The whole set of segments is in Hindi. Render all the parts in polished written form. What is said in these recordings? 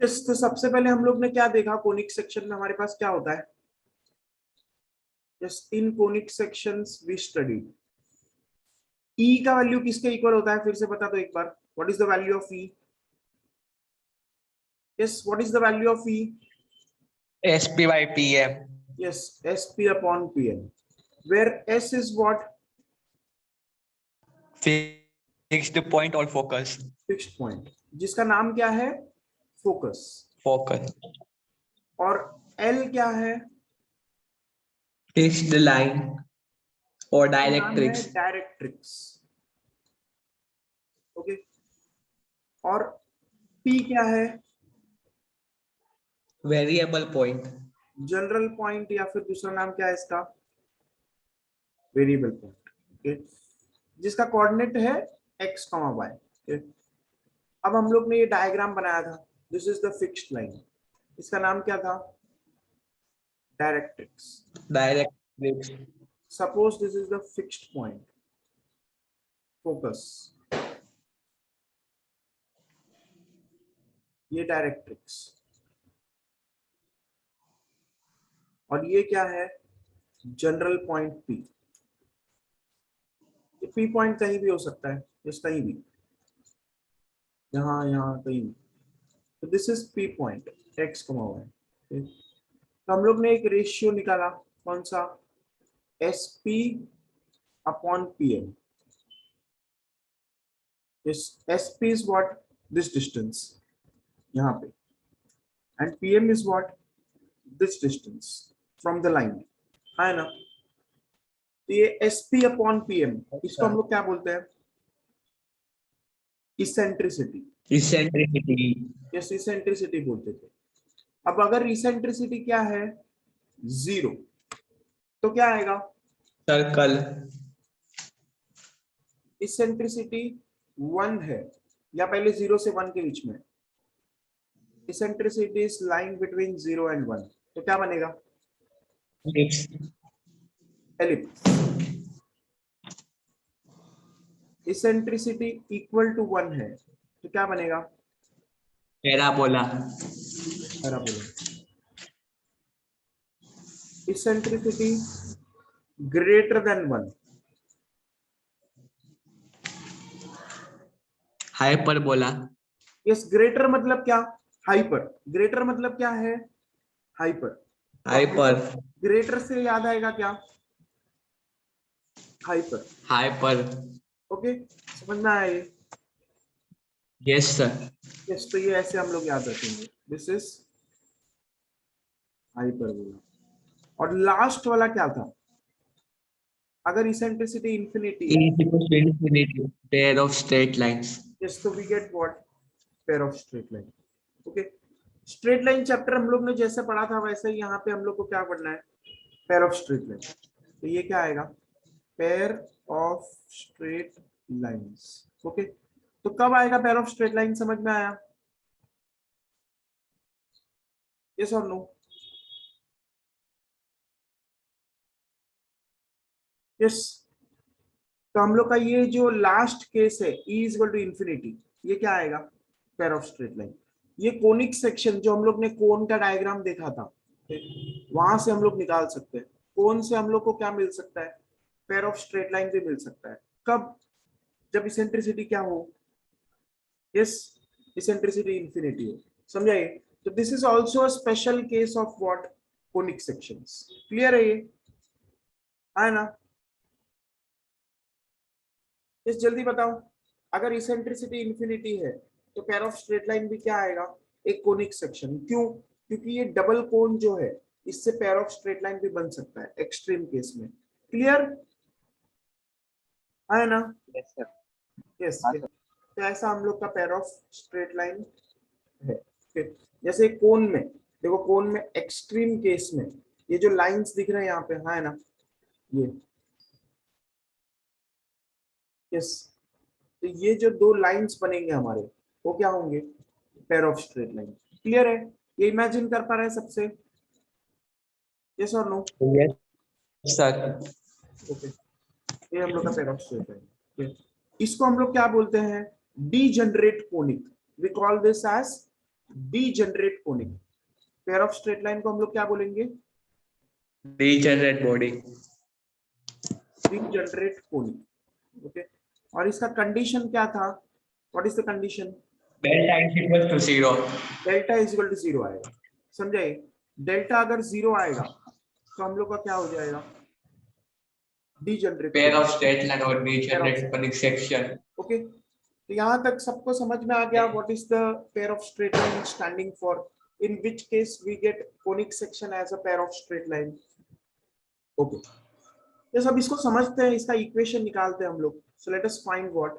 यस, तो सबसे पहले हम लोग ने क्या देखा, कोनिक सेक्शन में हमारे पास क्या होता है। Yes, in conic sections we study e का वैल्यू किसके इक्वल होता है, फिर से बता दो एक बार। What is the value of e? Yes, what is the value of e? SP by PM. Yes, SP upon PM, where S is what? Fixed point or focus. Fixed point, जिसका नाम क्या है? फोकस। Focus. और L क्या है? Fixed line or नाम है directrix. डायरेक्ट्रिक्स। ओके। और P क्या है? Variable point. जनरल पॉइंट, या फिर दूसरा नाम क्या है इसका? Variable point. ओके, जिसका कोऑर्डिनेट है x, y। ओके, अब हम लोग ने ये डायग्राम बनाया था। This is the fixed line, इसका नाम क्या था? Directrix. Directrix. Suppose this is the fixed point, focus, ये डायरेक्ट्रिक्स, और ये क्या है? General point P। ये P पॉइंट कहीं भी हो सकता है, जस्ट कहीं भी, यहाँ यहाँ कहीं भी। तो this is P point x, y। तो हम लोग ने एक रेशियो निकाला, कौन सा? SP upon PM। SP is what? This distance, यहाँ पे, and PM is what? This distance from the line, है ना? तो ये SP अपॉन PM, इसको हम लोग क्या बोलते हैं? इसेंट्रिसिटी। Eccentricity. यस, इसेंट्रिसिटी बोलते थे। अब अगर इसेंट्रिसिटी क्या है? 0, तो क्या आएगा? Circle. इसेंट्रिसिटी 1 है, या पहले 0 से 1 के बीच में। Eccentricity is lying between 0 and 1, तो क्या बनेगा? Ellipse. Ellipse. Eccentricity equal to 1 है, तो क्या बनेगा? Parabola. Parabola. Eccentricity greater than 1, Hyperbola. Yes, greater मतलब क्या? हाइपर। ग्रेटर मतलब क्या है? हाइपर। Hyper. ग्रेटर से याद आएगा क्या? हाइपर। Hyper. ओके, समझ में आया ये? Yes, sir. यस, तो ये ऐसे हम लोग याद रखेंगे, दिस इज हाइपरबोला। और लास्ट वाला क्या था? अगर इसेंट्रिसिटी इंफिनिटी E है, is equal to infinity. Pair of straight lines. Yes, तो we get what? Pair of straight line. Okay, straight line chapter हम लोग ने जैसे पढ़ा था वैसे ही यहाँ पे हम लोग को क्या पढ़ना है? Pair of straight line. तो ये क्या आएगा? Pair of straight lines. Okay, तो कब आएगा पेयर ऑफ स्ट्रेट लाइन, समझ में आया? यस और नो? यस। तो हम लोग का ये जो लास्ट केस है, E is equal to infinity, ये क्या आएगा? Pair of straight line. ये कोनिक सेक्शन जो हम लोग ने कोन का डायग्राम देखा था, वहां से हम लोग निकाल सकते हैं। कोन से हम लोग को क्या मिल सकता है? पेयर ऑफ स्ट्रेट लाइन भी मिल सकता है। कब? जब इसेंट्रिसिटी क्या हो? यस, इसेंट्रिसिटी इंफिनिटी हो। समझाइए? तो this is also a special case of what? Conic sections. Clear है ये? है ना? इस जल्दी बताओ, अगर इसेंट्रिसिटी इंफिनिटी है तो पेयर ऑफ स्ट्रेट लाइन भी क्या आएगा? एक कोनिक सेक्शन। क्यों? क्योंकि ये डबल कोन जो है, इससे पेयर ऑफ स्ट्रेट लाइन भी बन सकता है एक्सट्रीम केस में। क्लियर है ना? Yes, sir. यस। तो ऐसा हम लोग का पेयर ऑफ स्ट्रेट लाइन है। फिर जैसे कोन में देखो, कोन में एक्सट्रीम केस में ये जो लाइंस दिख रहे हैं यहाँ पे, हाँ है ना, ये, यस, तो ये जो दो लाइंस बनेंगे हमारे, वो क्या होंगे? Pair of straight line. Clear है? ये इमेजिन कर पा रहे हैं सबसे? यस और नो? Yes, sir. ओके, ये हम लोग का पेयर ऑफ स्ट्रेट लाइन। इसको हम लोग क्या बोलते हैं? Degenerate conic. We call this as degenerate conic. Pair of straight line को हम लोग क्या बोलेंगे? Degenerate body. Degenerate conic. Okay, और इसका कंडीशन क्या था? What is the condition? Delta is equal to 0. Delta is equal to 0 आएगा। समझाइए, डेल्टा अगर 0 आएगा तो हम लोग का क्या हो जाएगा? Degenerate Pair conic. of straight line or degenerate conic section. Okay, तो यहाँ तक सबको समझ में आ गया what is the pair of straight line standing for, in which case we get conic section as a pair of straight line. Okay, ये सब इसको समझते हैं, इसका इक्वेशन निकालते हैं हम लोग। So let us find what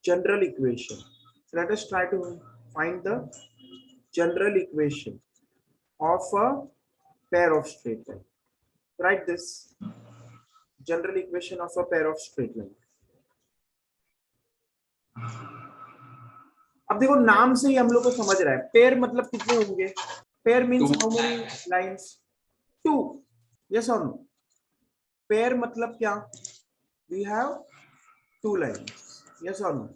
general equation. So let us try to find the general equation of a pair of straight line. Write this general equation of a pair of straight line. अब देखो, नाम से ही हम लोग को समझ रहा है पेयर मतलब कितने होंगे। Pair means how many lines? Two. Yes और नो? पेयर मतलब क्या? We have two lines. Yes और नो?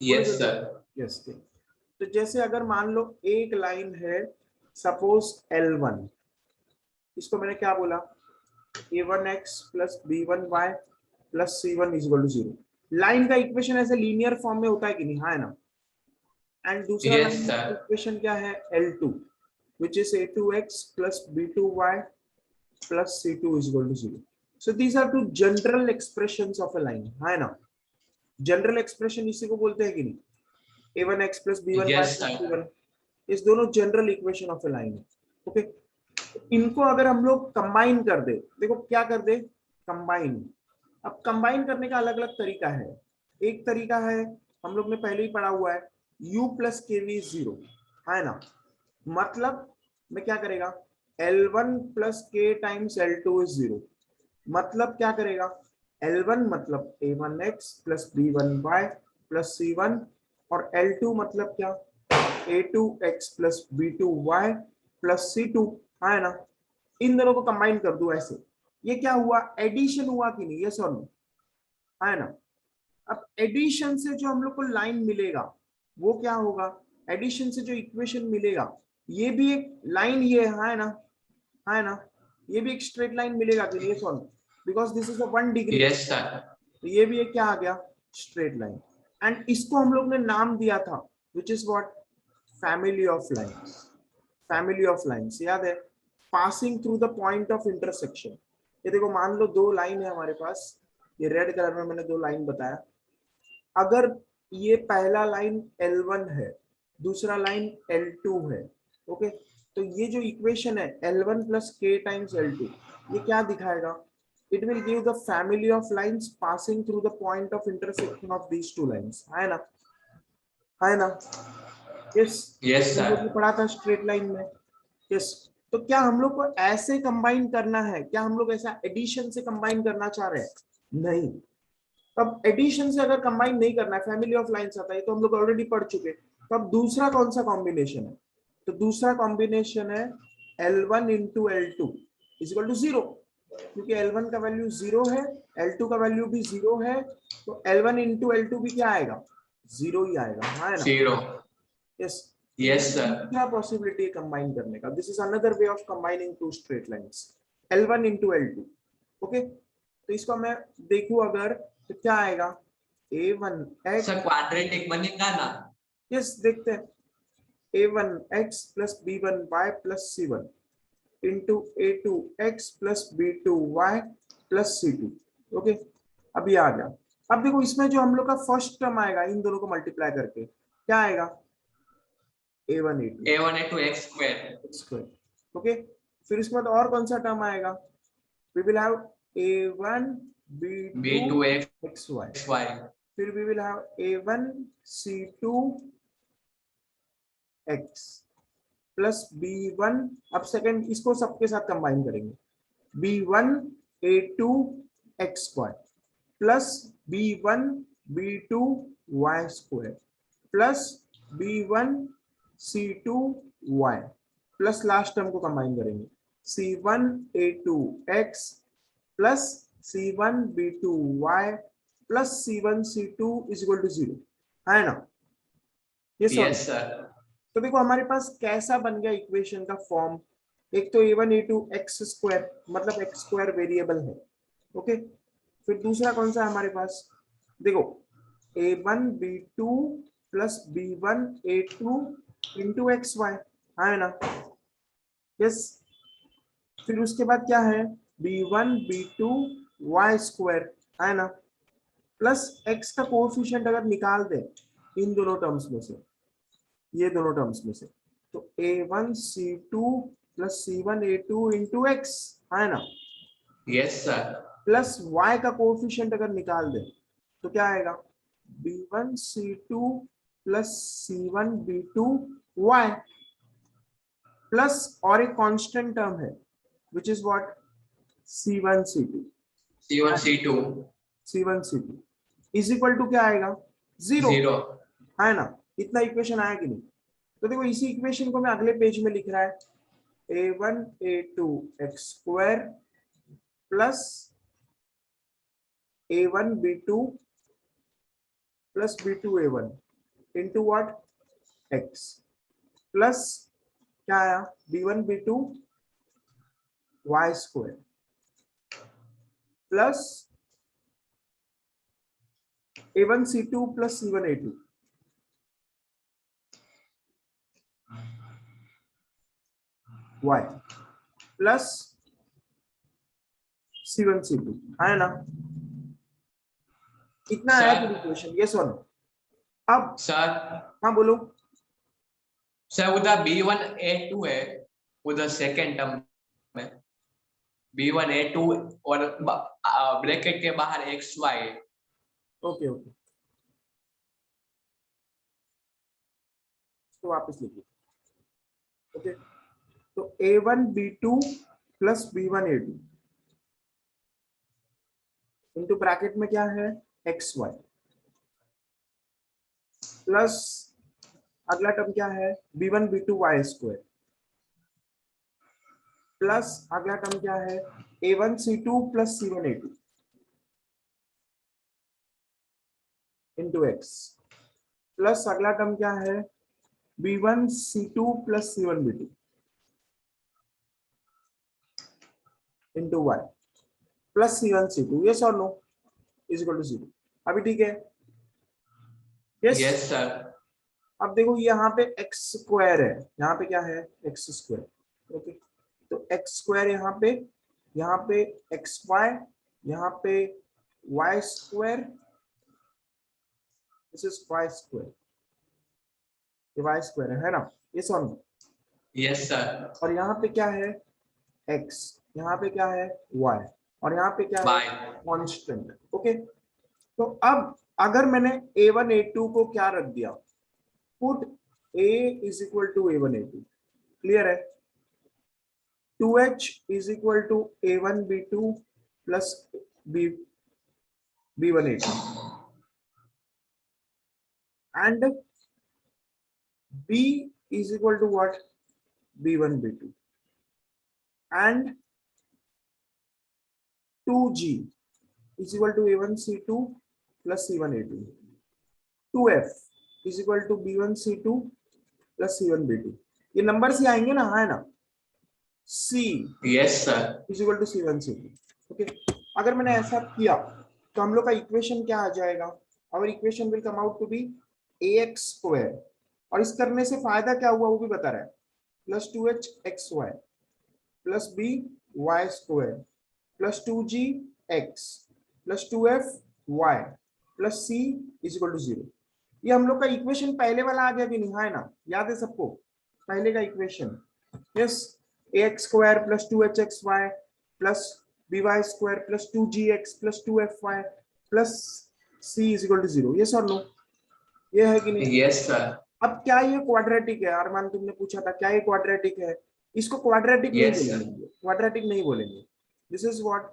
Yes, sir. यस। तो जैसे अगर मान लो एक लाइन है, सपोज L1, इसको मैंने क्या बोला? a1x plus b1y plus c1 is equal to 0। Line का इक्वेशन ऐसे लीनियर फॉर्म में होता है कि नहीं? हाँ है ना? एंड दूसरा Yes, लाइन sir. का इक्वेशन क्या है? L2 which is a2x plus b2y plus c2 is equal to 0. So these are two general expressions of a line. हाँ है ना? जनरल एक्सप्रेशन इसी को बोलते हैं कि नहीं? a1x plus b1y Yes, plus sir. c1, इस दोनों general equation of A line है। ओके, इनको अगर हम लोग कंबाइन कर दे, देखो क्या कर दे? कंबाइन। अब कंबाइन करने का अलग अलग तरीका है। एक तरीका है, हम लोग ने पहले ही पढ़ा हुआ है, u प्लस के वी 0, है ना? मतलब मैं क्या करेगा? L1 प्लस के टाइम्स L2 इज 0। मतलब क्या करेगा? L1 मतलब a1x plus b1y plus c1, और L2 मतलब क्या? a2x plus b2y plus c2, है ना? इन दोनों को कंबाइन कर दूं ऐसे, ये क्या हुआ? एडिशन हुआ कि नहीं? यस और नो? है ना? अब एडिशन से जो हम लोग को लाइन मिलेगा वो क्या होगा? एडिशन से जो इक्वेशन मिलेगा, ये भी एक लाइन, ये है ना? है ना? ये भी एक स्ट्रेट लाइन मिलेगा कि नहीं? यस और no? Because this is a 1 degree. Yes, sir. तो ये भी एक क्या आ गया? Straight line. एंड इसको हम लोग ने नाम दिया था विच is what? Family of lines. Family of lines याद है? Passing through the point of intersection. ये देखो, मान लो दो लाइन है हमारे पास, ये रेड कलर में मैंने दो लाइन बताया। अगर ये पहला लाइन L1 है, दूसरा लाइन L2 है, ओके, तो ये जो इक्वेशन है L1 प्लस के टाइम्स L2, ये क्या दिखाएगा? It will give the family of lines passing through the point of intersection of these two lines. है ना? है ना? यस। Yes, हम लोग ने sir. पढ़ा था स्ट्रेट लाइन में। यस। तो क्या हम लोग को ऐसे कंबाइन करना है? क्या हम लोग ऐसा एडिशन से कंबाइन करना चाह रहे हैं? नहीं। अब एडिशन से अगर कंबाइन नहीं करना है, फैमिली ऑफ लाइंस आता है, तो हम लोग ऑलरेडी पढ़ चुके। तो अब दूसरा कौन सा कॉम्बिनेशन है? तो दूसरा कॉम्बिनेशन है L1 into L2 is equal to 0, क्योंकि L1 का वैल्यू 0 है, L2 का वैल्यू भी 0 है, तो L1 इंटू L2 भी क्या आएगा? 0 ही आएगा, है ना? 0. यस। Yes, sir. क्या पॉसिबिलिटी है कंबाइन करने का? This is another way of combining two straight lines, L1 into L2। Okay, तो इसको मैं देखूं अगर, तो क्या आएगा? a1x, Sir, quadratic बनेगा ना? यस देखते हैं, a1x plus b1y plus c1 into a2x plus b2y plus c2। Okay, अब ये आ गया। अब देखो, इसमें जो हम लोग का फर्स्ट टर्म आएगा, इन दोनों को मल्टीप्लाई करके क्या आएगा? a1 a2 A1 into x square. Square. Okay, फिर इसके बाद और कौन सा टर्म आएगा? We will have a1 b2 B2 xy, xy. फिर we will have a1 c2 x plus b1। अब सेकंड इसको सबके साथ कंबाइन करेंगे, b1 a2 x square plus b1 b2 y square plus b1 c2 y plus last term को कंबाइन करेंगे, c1 a2 x plus c1 b2 y plus c1 c2 is equal to 0, है ना? ये सॉल्व। Yes, sir. तो देखो हमारे पास कैसा बन गया इक्वेशन का फॉर्म। एक तो a1 a2 एक्स स्क्वायर, मतलब एक्स स्क्वायर वेरिएबल है। ओके, फिर दूसरा कौन सा है हमारे पास, देखो a1 b2 plus b1 a2 into x Y, है ना। यस, फिर उसके बाद क्या है b1 b2 y स्क्वायर, है ना, प्लस x का कोएफिशिएंट अगर निकाल दे इन दोनों टर्म्स में से, ये दोनों टर्म्स में से, तो a1 c2 plus c1 a2 into x, है ना, Yes, sir. प्लस y का कोएफिशिएंट अगर निकाल दे तो क्या आएगा b1 c2 plus c1 b2 y, plus और एक कांस्टेंट टर्म है which is what c1 c2, C1, C2. c1 c2 is equal to क्या आएगा 0, 0. है ना। इतना इक्वेशन आया कि नहीं। तो देखो इसी इक्वेशन को मैं अगले पेज में लिख रहा है a1 a2 x square plus a1 b2 plus b2 a1 into what x, plus क्या आया b1 b2 y square plus a1 c2 plus c1 a2 y plus c1 c2, है ना। इतना आया Sir. कि इक्वेशन, ये सुनो अब। Sir. हाँ बोलो। सर उधर B1 A2 है, उधर सेकेंड टर्म में B1 A2 और ब्रैकेट के बाहर XY है। ओके ओके, तो वापस लिखिए। ओके, तो a1 b2 plus b1 a2 into bracket में क्या है xy, प्लस अगला टर्म क्या है b1 b2 y square, plus अगला टर्म क्या है a1 c2 plus c1 a2 into x, plus अगला टर्म क्या है b1 c2 plus c1 b2 into y, plus c1 c2, yes और नो, इज इक्वल टू 0। अभी ठीक है। Yes, yes sir. अब देखो यहाँ पे एक्स स्क्वायर है, यहाँ पे क्या है एक्स स्क्वायर। ओके, तो एक्स स्क्वायर यहाँ पे एक्स वाई, यहाँ पे y square, this is y square, ये वाई स्क्वायर है ना, ये सॉल्व। Yes sir. और यहाँ पे क्या है एक्स, यहाँ पे क्या है वाई, और यहाँ पे क्या है y कॉन्स्टेंट। ओके, तो अब अगर मैंने a1 a2 को क्या रख दिया, put a is equal to a1 a2, clear है। 2h is equal to a1 b2 plus b1 a2 and b is equal to what b1 b2 and 2g is equal to a1 c2 plus c1 a2, 2f is equal to b1 c2 plus c1 b2, ये नंबर से आएंगे ना, है ना। c yes sir. is equal to c1 c2। Okay, अगर मैंने ऐसा किया तो हम लोग का इक्वेशन क्या आ जाएगा, our equation will come out to be ax square, और इस करने से फायदा क्या हुआ वो भी बता रहा है, plus 2h xy plus b y square plus 2g x plus 2f y plus c is equal to 0। ये हम लोग का इक्वेशन पहले वाला आ गया कि नहीं, है ना, याद है सबको पहले का equation. Yes, ax square plus 2hxy plus by square plus 2gx plus 2fy plus c is equal to 0, yes और नो, ये है कि नहीं। Yes sir. अब क्या ये क्वाड्रेटिक है, अरमान तुमने पूछा था क्या ये क्वाड्रेटिक है, इसको क्वाड्रेटिक नहीं Yes, sir. बोलेंगे, क्वाड्रेटिक नहीं बोलेंगे, this is what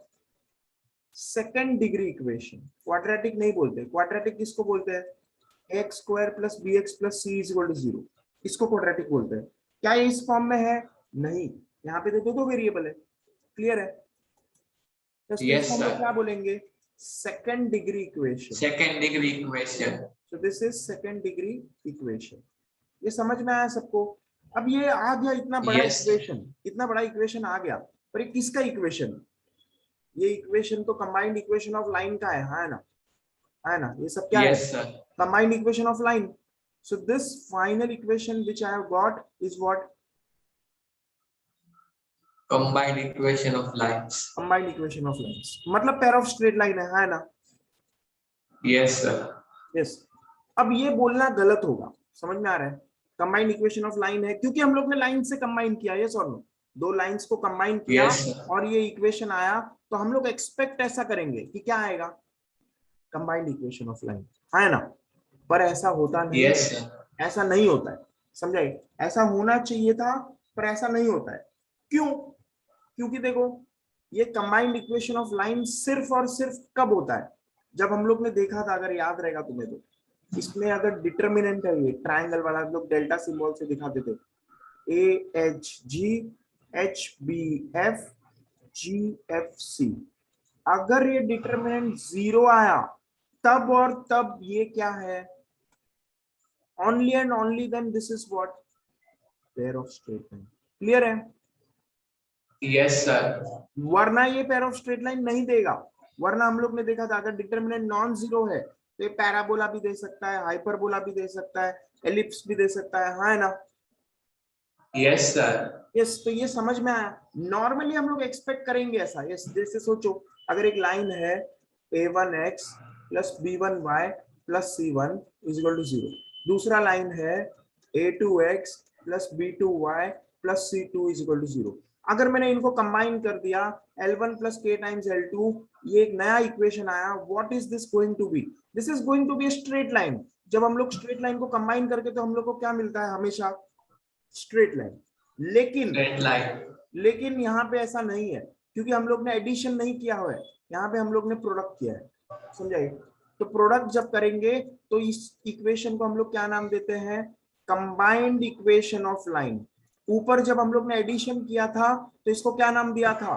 second degree equation, quadratic नहीं बोलते। क्वाड्रेटिक किसको बोलते हैं x square plus b x plus c is equal to 0, इसको क्वाड्रेटिक बोलते हैं। क्या ये इस फॉर्म में है, नहीं, यहाँ पे तो दो वेरिएबल है, क्लियर है। तो Yes, इसको हम लोग sir. क्या बोलेंगे, second degree equation. Second degree equation. So this is second degree equation. ये समझ में आया सबको? अब ये आ गया इतना बड़ा Yes. इक्वेशन, इतना बड़ा इक्वेशन आ गया, पर ये किसका इक्वेशन? ये इक्वेशन तो कंबाइंड इक्वेशन ऑफ लाइन का है ना? है ना? ये सब क्या है? Yes, sir. Combined equation of line. So this final equation which I have got is what? Combined equation of lines. Combined equation of lines. मतलब pair of straight line है ना? Yes, sir. Yes. अब ये बोलना गलत होगा, समझ में आ रहा है? कंबाइंड इक्वेशन ऑफ लाइन है क्योंकि हम लोग ने लाइन से कंबाइन किया, यस और नो? दो लाइंस को कंबाइन किया Yes, sir. और ये इक्वेशन आया, तो हम लोग एक्सपेक्ट ऐसा करेंगे कि क्या आएगा? कंबाइंड इक्वेशन ऑफ लाइन, है ना? पर ऐसा होता नहीं। Yes, sir. ऐसा नहीं होता है, समझाइए? ऐसा होना चाहिए था पर ऐसा नहीं होता है। क्यों? क्योंकि देखो, ये कंबाइंड इक्वेशन ऑफ लाइन सिर्फ और सिर्फ कब होता है? जब हम लोग ने देखा था, अगर याद रहेगा तुम्हें तो, इसमें अगर डिटर्मिनेंट है, ये ट्रायंगल वाला हम लोग डेल्टा सिंबल से दिखाते थे, AHG HBF GFC, अगर ये डिटर्मिनेंट 0 आया तब और तब ये क्या है? only and only then this is what? Pair of straight line. Clear है? Yes, sir. वरना ये pair of straight line नहीं देगा। वरना हम लोग ने देखा था, अगर डिटर्मिनेंट नॉन जीरो है तो ये पैराबोला भी दे सकता है, हाइपरबोला भी दे सकता है, एलिप्स भी दे सकता है ना? Yes, sir. यस, तो ये समझ में आया। नॉर्मली हम लोग एक्सपेक्ट करेंगे ऐसा, यस, जैसे सोचो, अगर एक लाइन है a1x plus b1y plus c1 is equal to 0, दूसरा लाइन है a2x plus b2y plus c2 is equal to 0। अगर मैंने इनको कंबाइन कर दिया L1 plus k times L2, ये एक नया इक्वेशन आया। What is this going to be? This is going to be straight line. जब हम लोग स्ट्रेट लाइन को कंबाइन करके, तो हम लोग को क्या मिलता है? हमेशा स्ट्रेट लाइन। लेकिन Straight line. लेकिन यहाँ पे ऐसा नहीं है, क्योंकि हम लोग ने एडिशन नहीं किया हुआ है, यहाँ पे हम लोग ने प्रोडक्ट किया है, समझाइए? तो प्रोडक्ट जब करेंगे तो इस इक्वेशन को हम लोग क्या नाम देते हैं? Combined equation of line. ऊपर जब हम लोग ने एडिशन किया था तो इसको क्या नाम दिया था?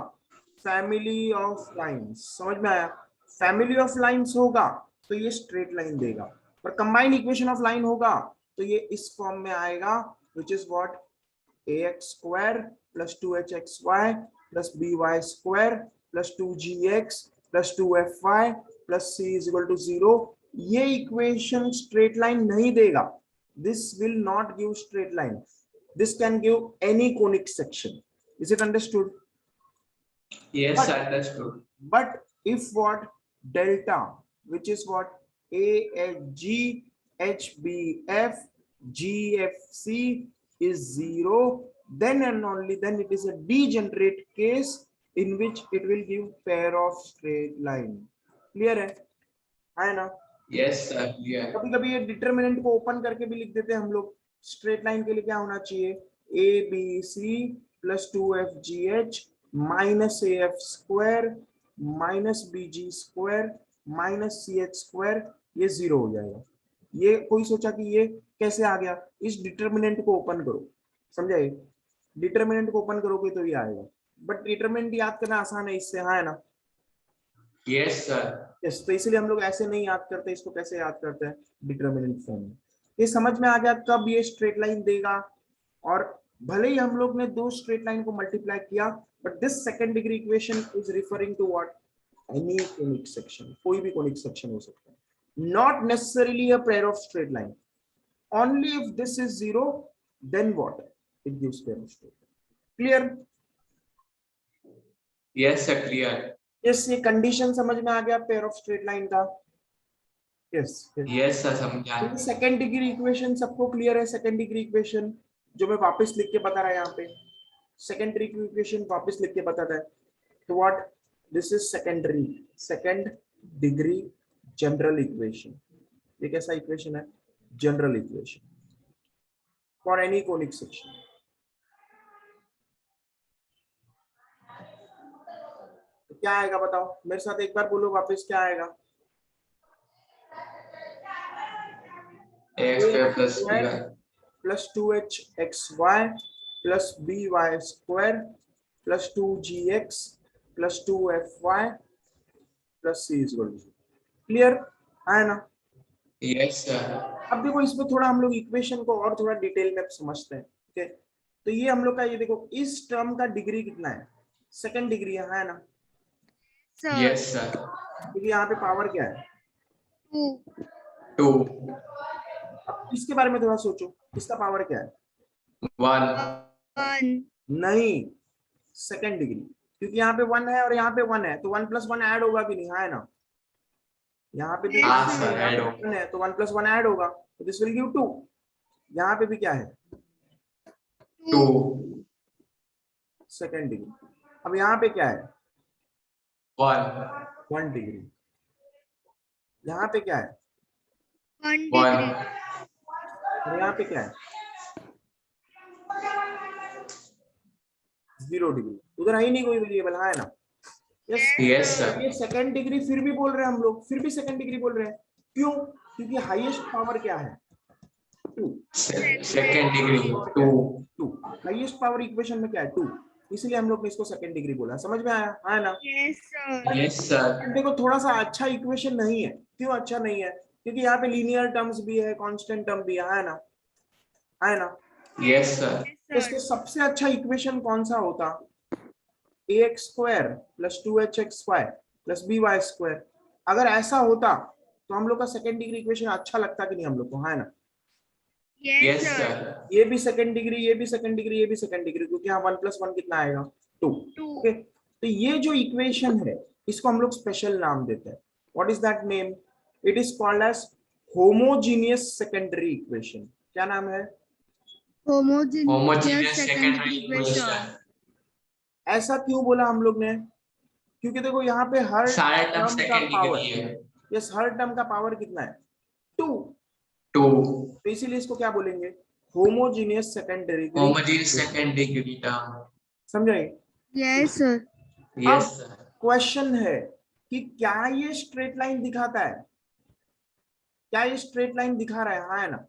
Family of lines. समझ में आया? फैमिली ऑफ लाइंस होगा तो ये स्ट्रेट लाइन देगा, पर कंबाइंड इक्वेशन ऑफ लाइन होगा तो ये इस फॉर्म में आएगा, विच is what? ax square plus 2hxy plus by square plus 2gx plus 2fy plus c is equal to 0। ये इक्वेशन स्ट्रेट लाइन नहीं देगा। This will not give straight line, this can give any conic section. Is it understood? Yes, But- understood. But if what? Delta, which is what? AHG HBF GFC is 0, then and only then it is a degenerate case in which it will give pair of straight line। Clear है ना? Yes, sir. Clear. कभी कभी ये डिटर्मिनेंट को ओपन करके भी लिख देते हैं हम लोग। स्ट्रेट लाइन के लिए क्या होना चाहिए? ABC plus 2FGH minus AF square minus BG square minus CH square, ये 0 हो जाएगा। ये कोई सोचा कि ये कैसे आ गया? इस डिटर्मिनेंट को ओपन करो, समझाइए? डिटर्मिनेंट को ओपन करोगे तो ये आएगा, बट डिटर्मिनेंट याद करना आसान है इससे, है ना? Yes, sir. यस, तो इसलिए हम लोग ऐसे नहीं याद करते, इसको कैसे याद करते हैं? डिटर्मिनेंट फॉर्म में। ये समझ में आ गया कब ये स्ट्रेट लाइन देगा। और भले ही हम लोग ने दो स्ट्रेट लाइन को मल्टीप्लाई किया, but this second degree equation is referring to what? Any conic section, कोई भी कोनिक सेक्शन हो सकता है, not necessarily a pair of straight line. Only if this is 0, then what? It gives pair of straight line. Clear? Yes, sir. Clear. Yes, ये कंडीशन समझ में आ गया पेयर ऑफ स्ट्रेट लाइन का? यस। Yes, sir. समझा। सेकंड डिग्री इक्वेशन सबको क्लियर है? सेकंड डिग्री इक्वेशन जो मैं वापस लिख के बता रहा है यहाँ पे, सेकंड डिग्री इक्वेशन वापस लिख के बताता है। तो what? This is second degree general equation. ये कैसा इक्वेशन है? General equation for any conic section. तो क्या आएगा बताओ? मेरे साथ एक बार बोलो वापस, क्या आएगा? Ax square plus by plus 2hxy plus by square plus 2gx plus 2fy plus c is equal to 0। Clear है ना? Yes sir. अब देखो इसमें थोड़ा हम लोग इक्वेशन को और थोड़ा डिटेल में समझते हैं। ठीक है, तो ये हम लोग का, ये देखो इस टर्म का डिग्री कितना है, सेकंड डिग्री है ना, सर यस सर। क्योंकि यहाँ पे पावर क्या है, 2 2 अब इसके बारे में थोड़ा सोचो, इसका पावर क्या है, 1 1 नहीं सेकंड डिग्री, क्योंकि यहाँ पे 1 है और यहाँ पे 1 है, तो 1 + 1 ऐड होगा कि नहीं, हाँ है ना, यहाँ पे भी Yes, 1 हाँ है, सर, यहाँ ऐड पे हो 1 है, तो 1 + 1 ऐड होगा, तो दिस विल गिव 2। यहाँ पे भी क्या है, 2 सेकंड डिग्री। अब यहाँ पे क्या है, 1 1 डिग्री। यहाँ पे क्या है, 1 1 degree और यहाँ पे क्या है, 0 डिग्री। उधर है ही नहीं कोई वेरिएबल, हाँ है ना, यस। Yes sir. ये सेकंड डिग्री फिर भी बोल रहे हैं हम लोग, फिर भी सेकंड डिग्री बोल रहे हैं, क्यों, क्योंकि हाईएस्ट पावर क्या है, 2। Second degree 2 2 highest power equation में क्या है, 2, इसलिए हम लोग ने इसको सेकंड डिग्री बोला। समझ में आया, हाँ है ना। yes sir yes sir. अब देखो थोड़ा सा अच्छा इक्वेशन नहीं है, क्यों अच्छा नहीं है, क्योंकि यहाँ पे लीनियर टर्म्स भी है, कांस्टेंट टर्म भी है, हाँ है ना, हाँ है ना। Yes sir. तो इसको सबसे अच्छा इक्वेशन कौन सा होता, ax² + 2hxy + by²। अगर ऐसा होता तो हम लोग का सेकंड डिग्री इक्वेशन अच्छा लगता कि नहीं हम लोग को, हाँ है ना। yes yes sir sir. ये भी सेकंड डिग्री, ये भी सेकंड डिग्री, ये भी सेकंड डिग्री, क्योंकि यहाँ 1 + 1 कितना आएगा, 2। 2 ओके, तो ये जो इक्वेशन है इसको हम लोग स्पेशल नाम देते हैं। What is that name, it is called as homogeneous secondary equation. क्या नाम है, homogeneous homogeneous secondary secondary equation equation. ऐसा क्यों बोला हम लोग ने, क्योंकि देखो यहाँ पे हर सारे टर्म टर्म का सेकेंड पावर, डिग्री है। यस हर टर्म का पावर कितना है, 2। 2 तो इसीलिए इसको क्या बोलेंगे, homogeneous secondary. Homogeneous second degree term. समझाए। yes sir यस अब सर। क्वेश्चन है कि क्या ये स्ट्रेट लाइन दिखाता है, क्या ये स्ट्रेट लाइन दिखा रहा है, हाँ है ना,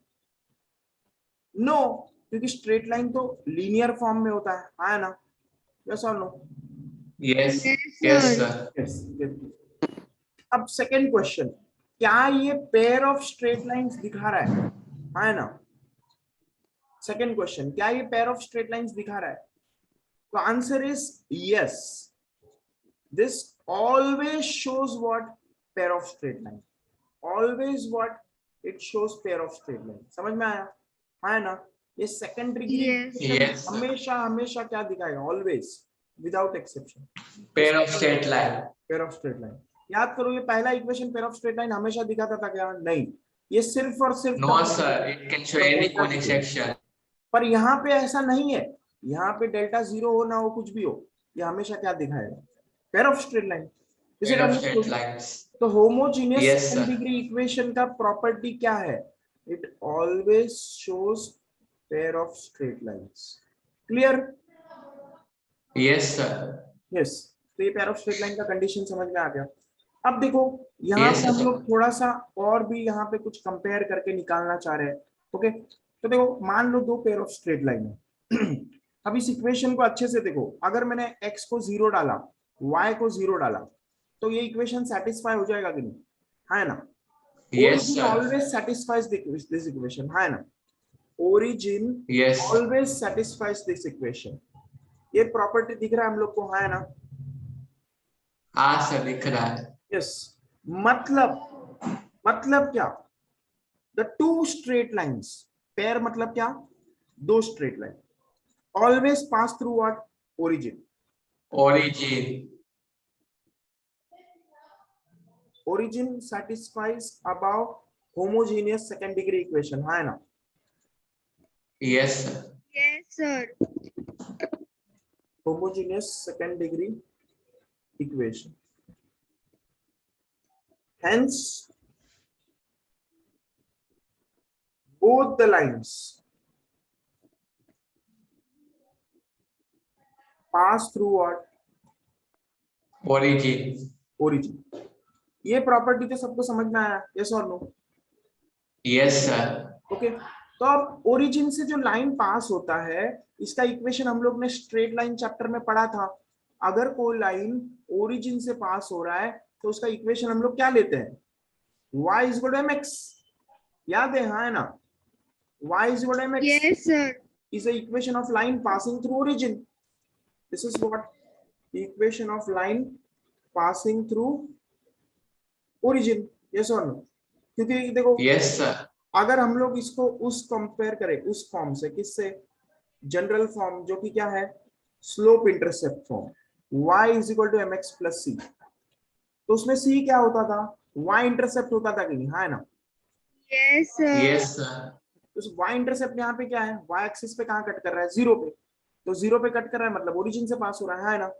नो, क्योंकि स्ट्रेट लाइन तो लीनियर फॉर्म में होता है, हाँ है ना, यस और no, yes yes yes sir sir. Yes. अब सेकंड क्वेश्चन, क्या ये पेयर ऑफ स्ट्रेट लाइंस दिखा रहा है, हाँ है ना। सेकंड क्वेश्चन, क्या ये पेयर ऑफ स्ट्रेट लाइंस दिखा रहा है, तो answer is yes, this always shows what, pair of straight line, always what, it shows pair of straight line. समझ में आया, हाँ है ना। ये second degree Yes. Yes, sir. हमेशा हमेशा क्या दिखाएगा, always without exception, pair of straight line. Pair of straight line. याद करो ये पहला equation pair of straight line हमेशा दिखाता था क्या, नहीं, ये सिर्फ और सिर्फ no sir, it can show any conic section. पर यहाँ पे ऐसा नहीं है, यहाँ पे डेल्टा 0 हो ना हो कुछ भी हो, ये हमेशा क्या दिखाएगा, pair of straight line. Pair of straight lines. तो homogeneous Yes, second sir. Degree equation का प्रॉपर्टी क्या है, it always shows pair of straight lines. Clear, yes sir. Yes. तो ये पेयर ऑफ स्ट्रेट लाइन का कंडीशन समझ में आ गया। अब देखो यहाँ Yes, पे हम sir. लोग थोड़ा सा और भी यहाँ पे कुछ कंपेयर करके निकालना चाह रहे हैं। ओके, तो देखो मान लो दो पेयर ऑफ स्ट्रेट लाइन है। अब इस इक्वेशन को अच्छे से देखो, अगर मैंने x को 0 डाला, y को 0 डाला, तो ये इक्वेशन सेटिस्फाई हो जाएगा कि नहीं, हाँ है ना। Yes, origin sir. always satisfies this equation, हाँ है ना, origin Yes. always satisfies this equation। ये प्रॉपर्टी दिख रहा है हम लोग को, हाँ है ना, हाँ सर, दिख रहा है। यस। मतलब क्या, the two straight lines, pair मतलब क्या, दो straight line, always pass through what, origin. Origin. Origin satisfies above homogeneous second degree equation, हाँ है ना। Yes sir. yes sir Homogeneous second degree equation, hence both the lines pass through what, origin. origin। ये प्रॉपर्टी तो सबको समझ में आया, यस और नो। Yes sir. ओके, तो अब ओरिजिन से जो लाइन पास होता है, इसका इक्वेशन हम लोग ने स्ट्रेट लाइन चैप्टर में पढ़ा था। अगर कोई लाइन ओरिजिन से पास हो रहा है तो उसका इक्वेशन हम लोग क्या लेते हैं, y = mx। याद है? हाँ है ना? y is equal to mx Yes, sir. is the equation of line passing through origin. This is what the equation of line passing through origin. Yes or no? क्योंकि देखो यस सर, अगर हम लोग इसको उस कंपेयर करें उस फॉर्म से, किससे? जनरल फॉर्म जो कि क्या है? Slope intercept form, y is equal to mx plus c. तो उसमें c क्या होता था? y इंटरसेप्ट होता था कि नहीं? हाँ है ना? Yes, sir. यस सर, तो y इंटरसेप्ट यहाँ पे क्या है? y एक्सिस पे कहाँ कट कर रहा है? 0 पे। तो 0 पे कट कर रहा है मतलब ओरिजिन से पास हो रहा है ना?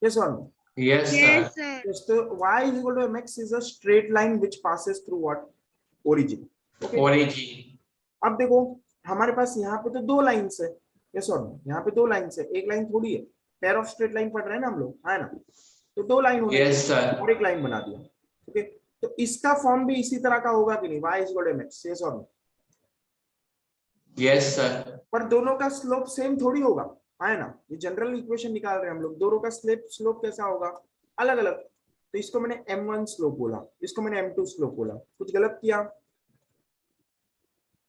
यस और no? Yes Yes, sir, sir. Yes, so y is equal to mx is a straight line which passes through what? Origin. Okay. Origin, अब देखो हमारे पास यहाँ पे तो दो लाइंस है। यस और नो? यहाँ पे दो लाइंस है, एक लाइन थोड़ी है। पेयर ऑफ स्ट्रेट लाइन पढ़ रहे हैं ना हम लोग, है ना? तो दो लाइन होने यस सर, और एक लाइन बना दिया। ओके, तो इसका फॉर्म भी इसी तरह का होगा कि नहीं? y is equal to mx. Yes और नो? यस सर, पर दोनों का स्लोप सेम थोड़ी होगा, है ना? ये जनरल इक्वेशन निकाल रहे हैं हम लोग, दोनों का स्लोप कैसा होगा? अलग अलग। तो इसको मैंने m1 स्लोप बोला, इसको मैंने m2 स्लोप बोला। कुछ गलत किया?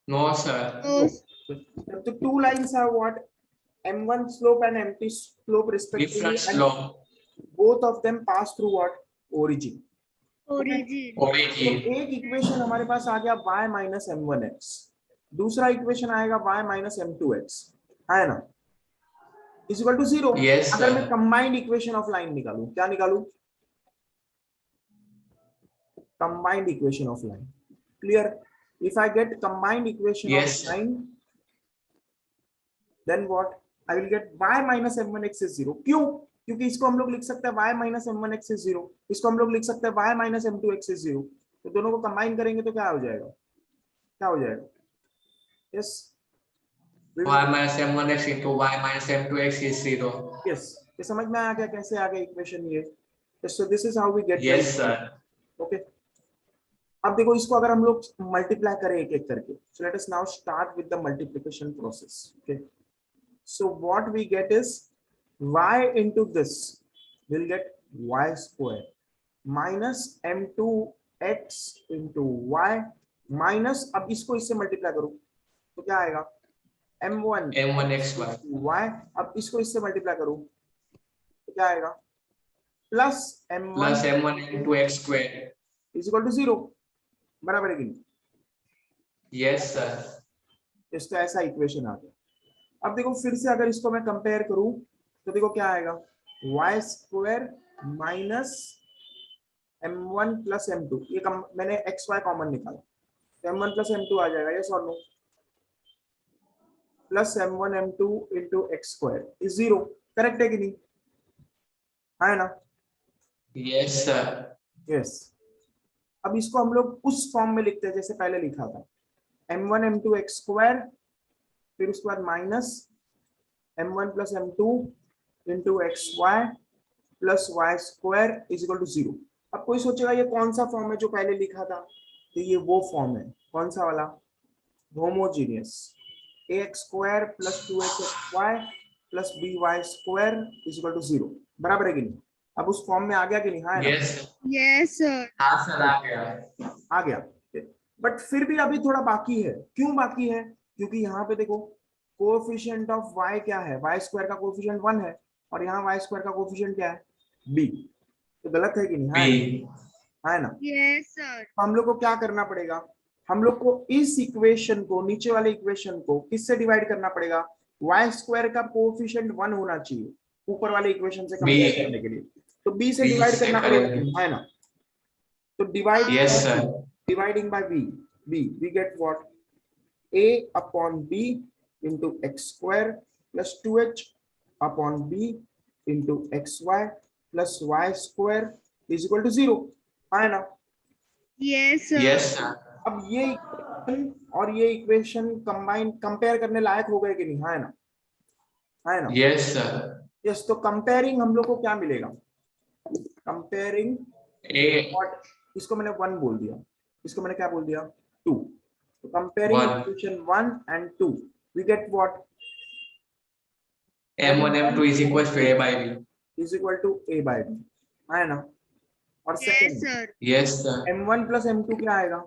नो सर, No, तो two lines have what? m1 slope and m2 slope respectively, different and slope, both of them pass through what? Origin. origin. तो ओरिजिन, एक इक्वेशन हमारे पास आ गया y minus m1x, दूसरा इक्वेशन आएगा y minus m2x, है ना? Is equal to 0। Yes, अगर मैं sir. Combined equation of line निकालूं, क्या निकालूं? Combined equation of line. Clear? If I get combined equation of Yes. Line, then what? I will get y minus m1x is 0। क्यों? क्योंकि इसको हम लोग लिख सकते हैं y minus m1x is 0, इसको हम लोग लिख सकते हैं y minus m2x is 0। तो दोनों को कंबाइन करेंगे तो क्या हो जाएगा? क्या हो जाएगा? Yes, Y minus m1x into y minus m2x is 0. Yes, ये समझ में आ गया कैसे आ गया इक्वेशन ये? So this is how we get Yes, sir. Okay. अब देखो इसको अगर हम लोग मल्टीप्लाई करें एक एक करके, so let us now start with the multiplication process. Okay, so what we get is y into this will get y square minus m2x into y minus, अब इसको इससे मल्टीप्लाई करो तो क्या आएगा? m1 m1xy y, अब इसको इससे मल्टीप्लाई करो तो क्या आएगा? Plus m1 plus m1 into x square. Is equal to 0। बराबर है कि नहीं? Yes, sir. तो ऐसा इक्वेशन आ गया। अब देखो फिर से अगर इसको मैं कंपेयर करूं तो देखो क्या आएगा? y square minus m1 plus m2, ये मैंने xy कॉमन निकाला तो m1 प्लस m2 आ जाएगा। यस और no? Plus m1 m2 into x square is 0। Correct है कि नहीं? है ना? Yes, sir. यस। अब इसको हम लोग उस फॉर्म में लिखते हैं जैसे पहले लिखा था, m1 m2 एक्स स्क्वायर, फिर उसके बाद minus m1 plus m2 into x y plus y square is equal to 0। अब कोई सोचेगा ये कौन सा फॉर्म है जो पहले लिखा था? तो ये वो फॉर्म है। कौन सा वाला? Homogeneous. ax square plus 2xy plus by square is equal to 0। बराबर है कि नहीं? अब उस फॉर्म में आ गया कि नहीं? हाँ Yes, sir. Yes, sir. हाँ सर आ गया। आ गया। बट फिर भी अभी थोड़ा बाकी है। क्यों बाकी है? क्योंकि यहाँ पे देखो कोएफिशिएंट ऑफ y क्या है? y स्क्वायर का कोएफिशिएंट 1 है और यहाँ y स्क्वायर का कोएफिशिएंट क्या है? b। तो गलत है कि नहीं? B. है ना? Yes, sir. तो हम लोग को क्या करना पड़ेगा? हम लोग को इस इक्वेशन को, नीचे वाले इक्वेशन को किससे डिवाइड करना पड़ेगा? y स्क्वायर का कोएफिशिएंट 1 होना चाहिए ऊपर वाले इक्वेशन से कंपेयर करने के लिए, तो b से B डिवाइड से करना पड़ेगा, करेंगे। है ना? तो divide Yes, sir. dividing by b we get what? a upon b into x square plus 2h upon b into xy plus y square is equal to 0, है ना? Yes, sir. Yes, sir. अब ये इक्वेशन और ये इक्वेशन कंबाइन कंपेयर करने लायक हो गए कि नहीं? है ना? है ना? Yes, sir. यस। तो कंपेयरिंग हम लोग को क्या मिलेगा? Comparing A what? इसको मैंने 1 बोल दिया, इसको मैंने क्या बोल दिया? 2। तो comparing One. Equation 1 and 2 we get what? m1 m2 is equal to a by b. is equal to a by b, है ना? और Yes, second sir. Yes, sir. m1 plus m2 क्या आएगा?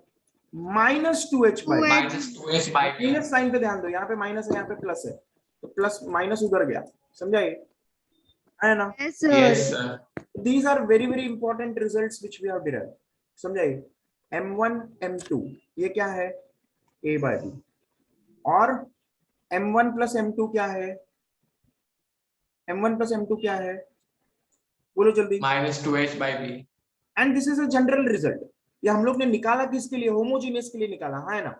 -2h by b। Minus 2h by b. Minus sign पे ध्यान दो, यहाँ पे माइनस है, यहाँ पे प्लस है, तो प्लस माइनस उधर गया, समझा ये है ना। Yes, sir. Yes sir. These are very very important results which we have derived, समझाइए। m1 m2 ये क्या है, a by b, और m1 plus m2 क्या है, m1 plus m2 क्या है, बोलो जल्दी। Minus 2h by b. And this is a general result. ये हम लोग ने निकाला किसके लिए, होमोजीनियस के लिए निकाला है ना,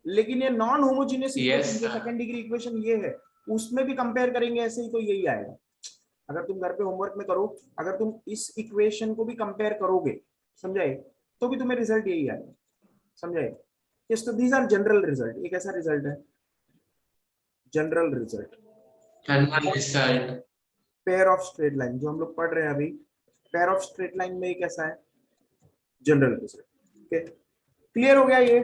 लेकिन ये नॉन होमोजीनियस Yes, इक्वेशन जो sir. सेकंड डिग्री इक्वेशन ये है, उसमें भी कंपेयर करेंगे ऐसे ही तो यही आएगा। अगर तुम घर पे होमवर्क में करो, अगर तुम इस इक्वेशन को भी कंपेयर करोगे, समझाए, तो भी तुम्हें रिजल्ट यही आएगा, समझाए। यस, तो दीज आर जनरल रिजल्ट। एक ऐसा रिजल्ट है general result, general result. Pair of straight line जो हम लोग पढ़ रहे हैं अभी, पेयर ऑफ स्ट्रेट लाइन में एक ऐसा है जनरल रिजल्ट। ओके, क्लियर हो गया ये?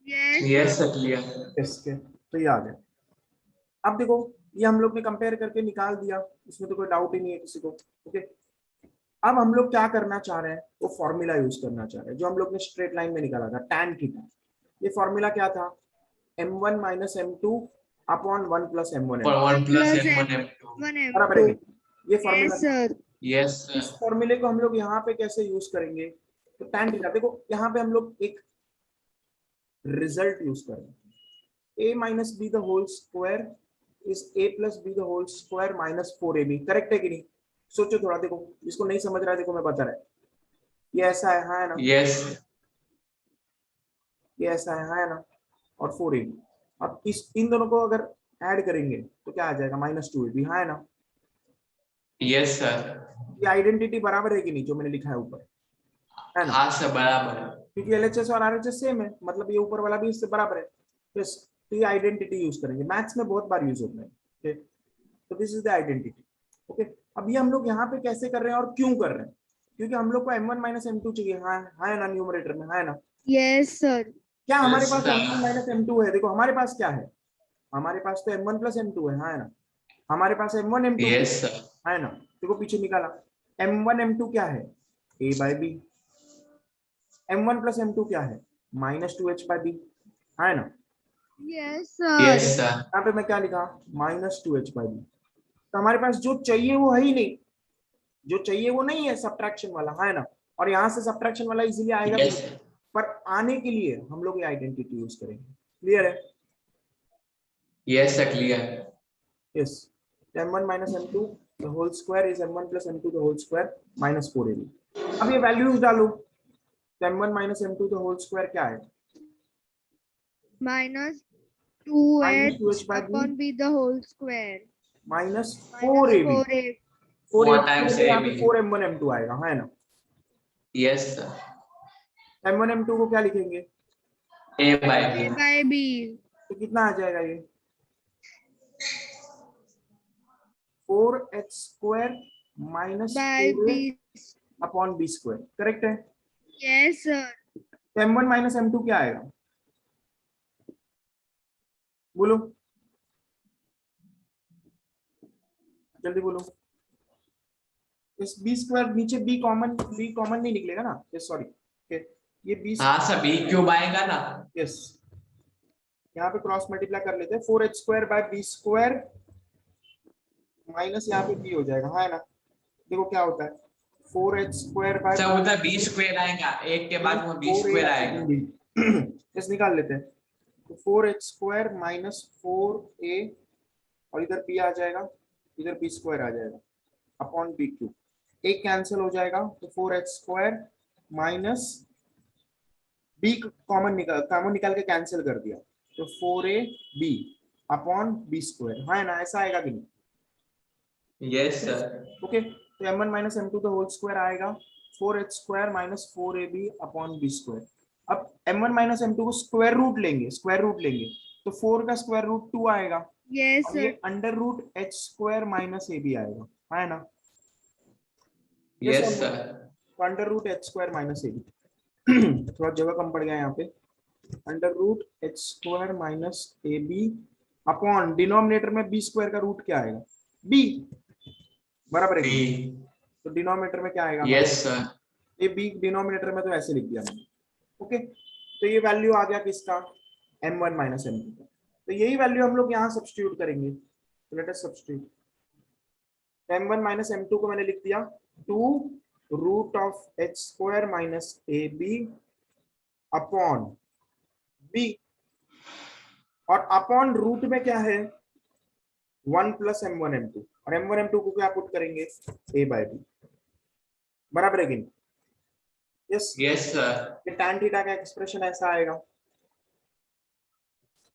Yes, yes sir. Sir clear. इसके तो ये आ गया। अब देखो, ये हम लोग ने कंपेयर करके निकाल दिया, इसमें तो कोई डाउट ही नहीं है किसी को। ओके, अब हम लोग क्या करना चाह रहे हैं, वो फॉर्मूला यूज करना चाह रहे हैं जो हम लोग ने स्ट्रेट लाइन में निकाला था, tan थीटा। ये फॉर्मूला क्या था, m1 minus m2 upon 1 plus m1 और m2, 1 plus Plus m1 m2। One बराबर है M2. कि नहीं? ये फॉर्मूला। Yes, sir. यस इस सर। फॉर्मूले को हम लोग यहाँ पे कैसे यूज करेंगे, तो tan थीटा, देखो यहाँ पे हम लोग एक रिजल्ट यूज कर रहे हैं, a minus b the whole square is a plus b the whole square minus 4ab, correct है कि नहीं? सोचो थोड़ा, देखो जिसको नहीं समझ रहा है, देखो मैं बता रहा है, ये ऐसा है, हाँ है ना, यस ये ऐसा है ना, और 4ab। अब इस इन दोनों को अगर ऐड करेंगे तो क्या आ जाएगा, -2ab, हाँ है ना। Yes sir. ये आइडेंटिटी बराबर है कि नहीं जो मैंने लिखा है ऊपर, है ना, हाँ सर बराबर है। क्योंकि LHS और RHS सेम है, मतलब ये ऊपर वाला भी इससे बराबर है। यस, तो ये आइडेंटिटी यूज करेंगे, मैथ्स में बहुत बार यूज होता है। ओके, तो this is the identity. Okay, अब ये हम लोग यहाँ पे कैसे कर रहे हैं और क्यों कर रहे हैं, क्योंकि हम लोग को m1 minus m2 चाहिए, हाँ है ना, न्यूमरेटर में, है ना। Yes, sir. क्या हमारे Yes, पास sir. m1 minus m2 है, देखो हमारे पास क्या है, हमारे पास तो m1 plus m2 है, हाँ है ना, हमारे पास m1 m2 यस सर। है ना। देखो पीछे निकाला, m1 m2 क्या है, a by b, m1 plus m2 क्या है, -2h by b, है ना। Yes, yes sir. सर। यहाँ पे मैं क्या लिखा, -2h by b। तो हमारे पास जो चाहिए वो है ही नहीं, जो चाहिए वो नहीं है सब्ट्रैक्शन वाला, है ना, और यहाँ से सब्ट्रैक्शन वाला इजीली आएगा भी, यस पर आने के लिए हम लोग ये आइडेंटिटी यूज करेंगे। क्लियर है? Yes sir clear. Yes, m1 minus m2 the whole square is m1 plus m2 the whole square minus 4ab। अब ये वैल्यूज डालो, तो m1 minus m2 the whole square क्या है, Minus 2h -2h by b upon b the whole square. minus Minus 4ab। 4a. 4ab times तो यहाँ पे AB। 4m1 m2 आएगा, है ना। Yes sir. m1 m2 को क्या लिखेंगे, a by A b. by b. तो कितना आ जाएगा ये, 4h square minus By 4a b. Upon b square, correct है। Yes, sir. तो m1 minus m2 क्या आएगा, बोलो जल्दी बोलो। इस b स्क्वायर नीचे b कॉमन नहीं निकलेगा ना, यस सॉरी, ये b, हाँ सर बी क्यूब आएगा ना। यस, यहाँ पे क्रॉस मल्टीप्लाई कर लेते हैं, 4h square by b square minus यहाँ पे b हो जाएगा, है ना। देखो क्या होता है, 4h स्क्वायर बाय सर उधर बी स्क्वायर आएगा, एक के बाद वो बी 4a स्क्वायर आएगा। इस निकाल लेते हैं, तो 4h स्क्वायर माइनस 4a और इधर b आ जाएगा, इधर b स्क्वायर आ जाएगा अपॉन b क्यूब, एक कैंसिल हो जाएगा, तो 4h square minus b common निकाल के कैंसिल कर दिया, तो 4ab अपॉन b स्क्वायर, हाँ ना, ऐसा आएगा कि नहीं। Yes sir. ओके, तो m1 minus m2 the whole square आएगा 4h square minus 4ab upon b square. अब m1 minus m2 को स्क्वायर रूट लेंगे, तो 4 का स्क्वायर रूट 2 आएगा, Yes, और ये sir. Under root h square minus ab आएगा, है ना। Yes sir. तो under root h square minus ab, थोड़ा जगह कम पड़ गया यहाँ पे, under root h square minus ab upon denominator में b स्क्वायर का रूट क्या आएगा, b, बराबर है। बी। तो डिनोमिनेटर में क्या आएगा, यस सर। ये b डिनोमिनेटर में तो ऐसे लिख दिया मैंने, ओके, तो ये वैल्यू आ गया किसका, m1 माइनस m2 का। तो यही वैल्यू हम लोग यहाँ सब्स्टिट्यूट करेंगे, तो let us substitute. m1 minus m2 को मैंने लिख दिया 2 root of h square minus ab upon b, और अपॉन रूट में क्या है 1 प्लस m1 m2, और m1 m2 को क्या पुट करेंगे a बाय b, बराबर है कि नहीं? Yes, yes sir. ये tan थीटा का एक्सप्रेशन ऐसा आएगा।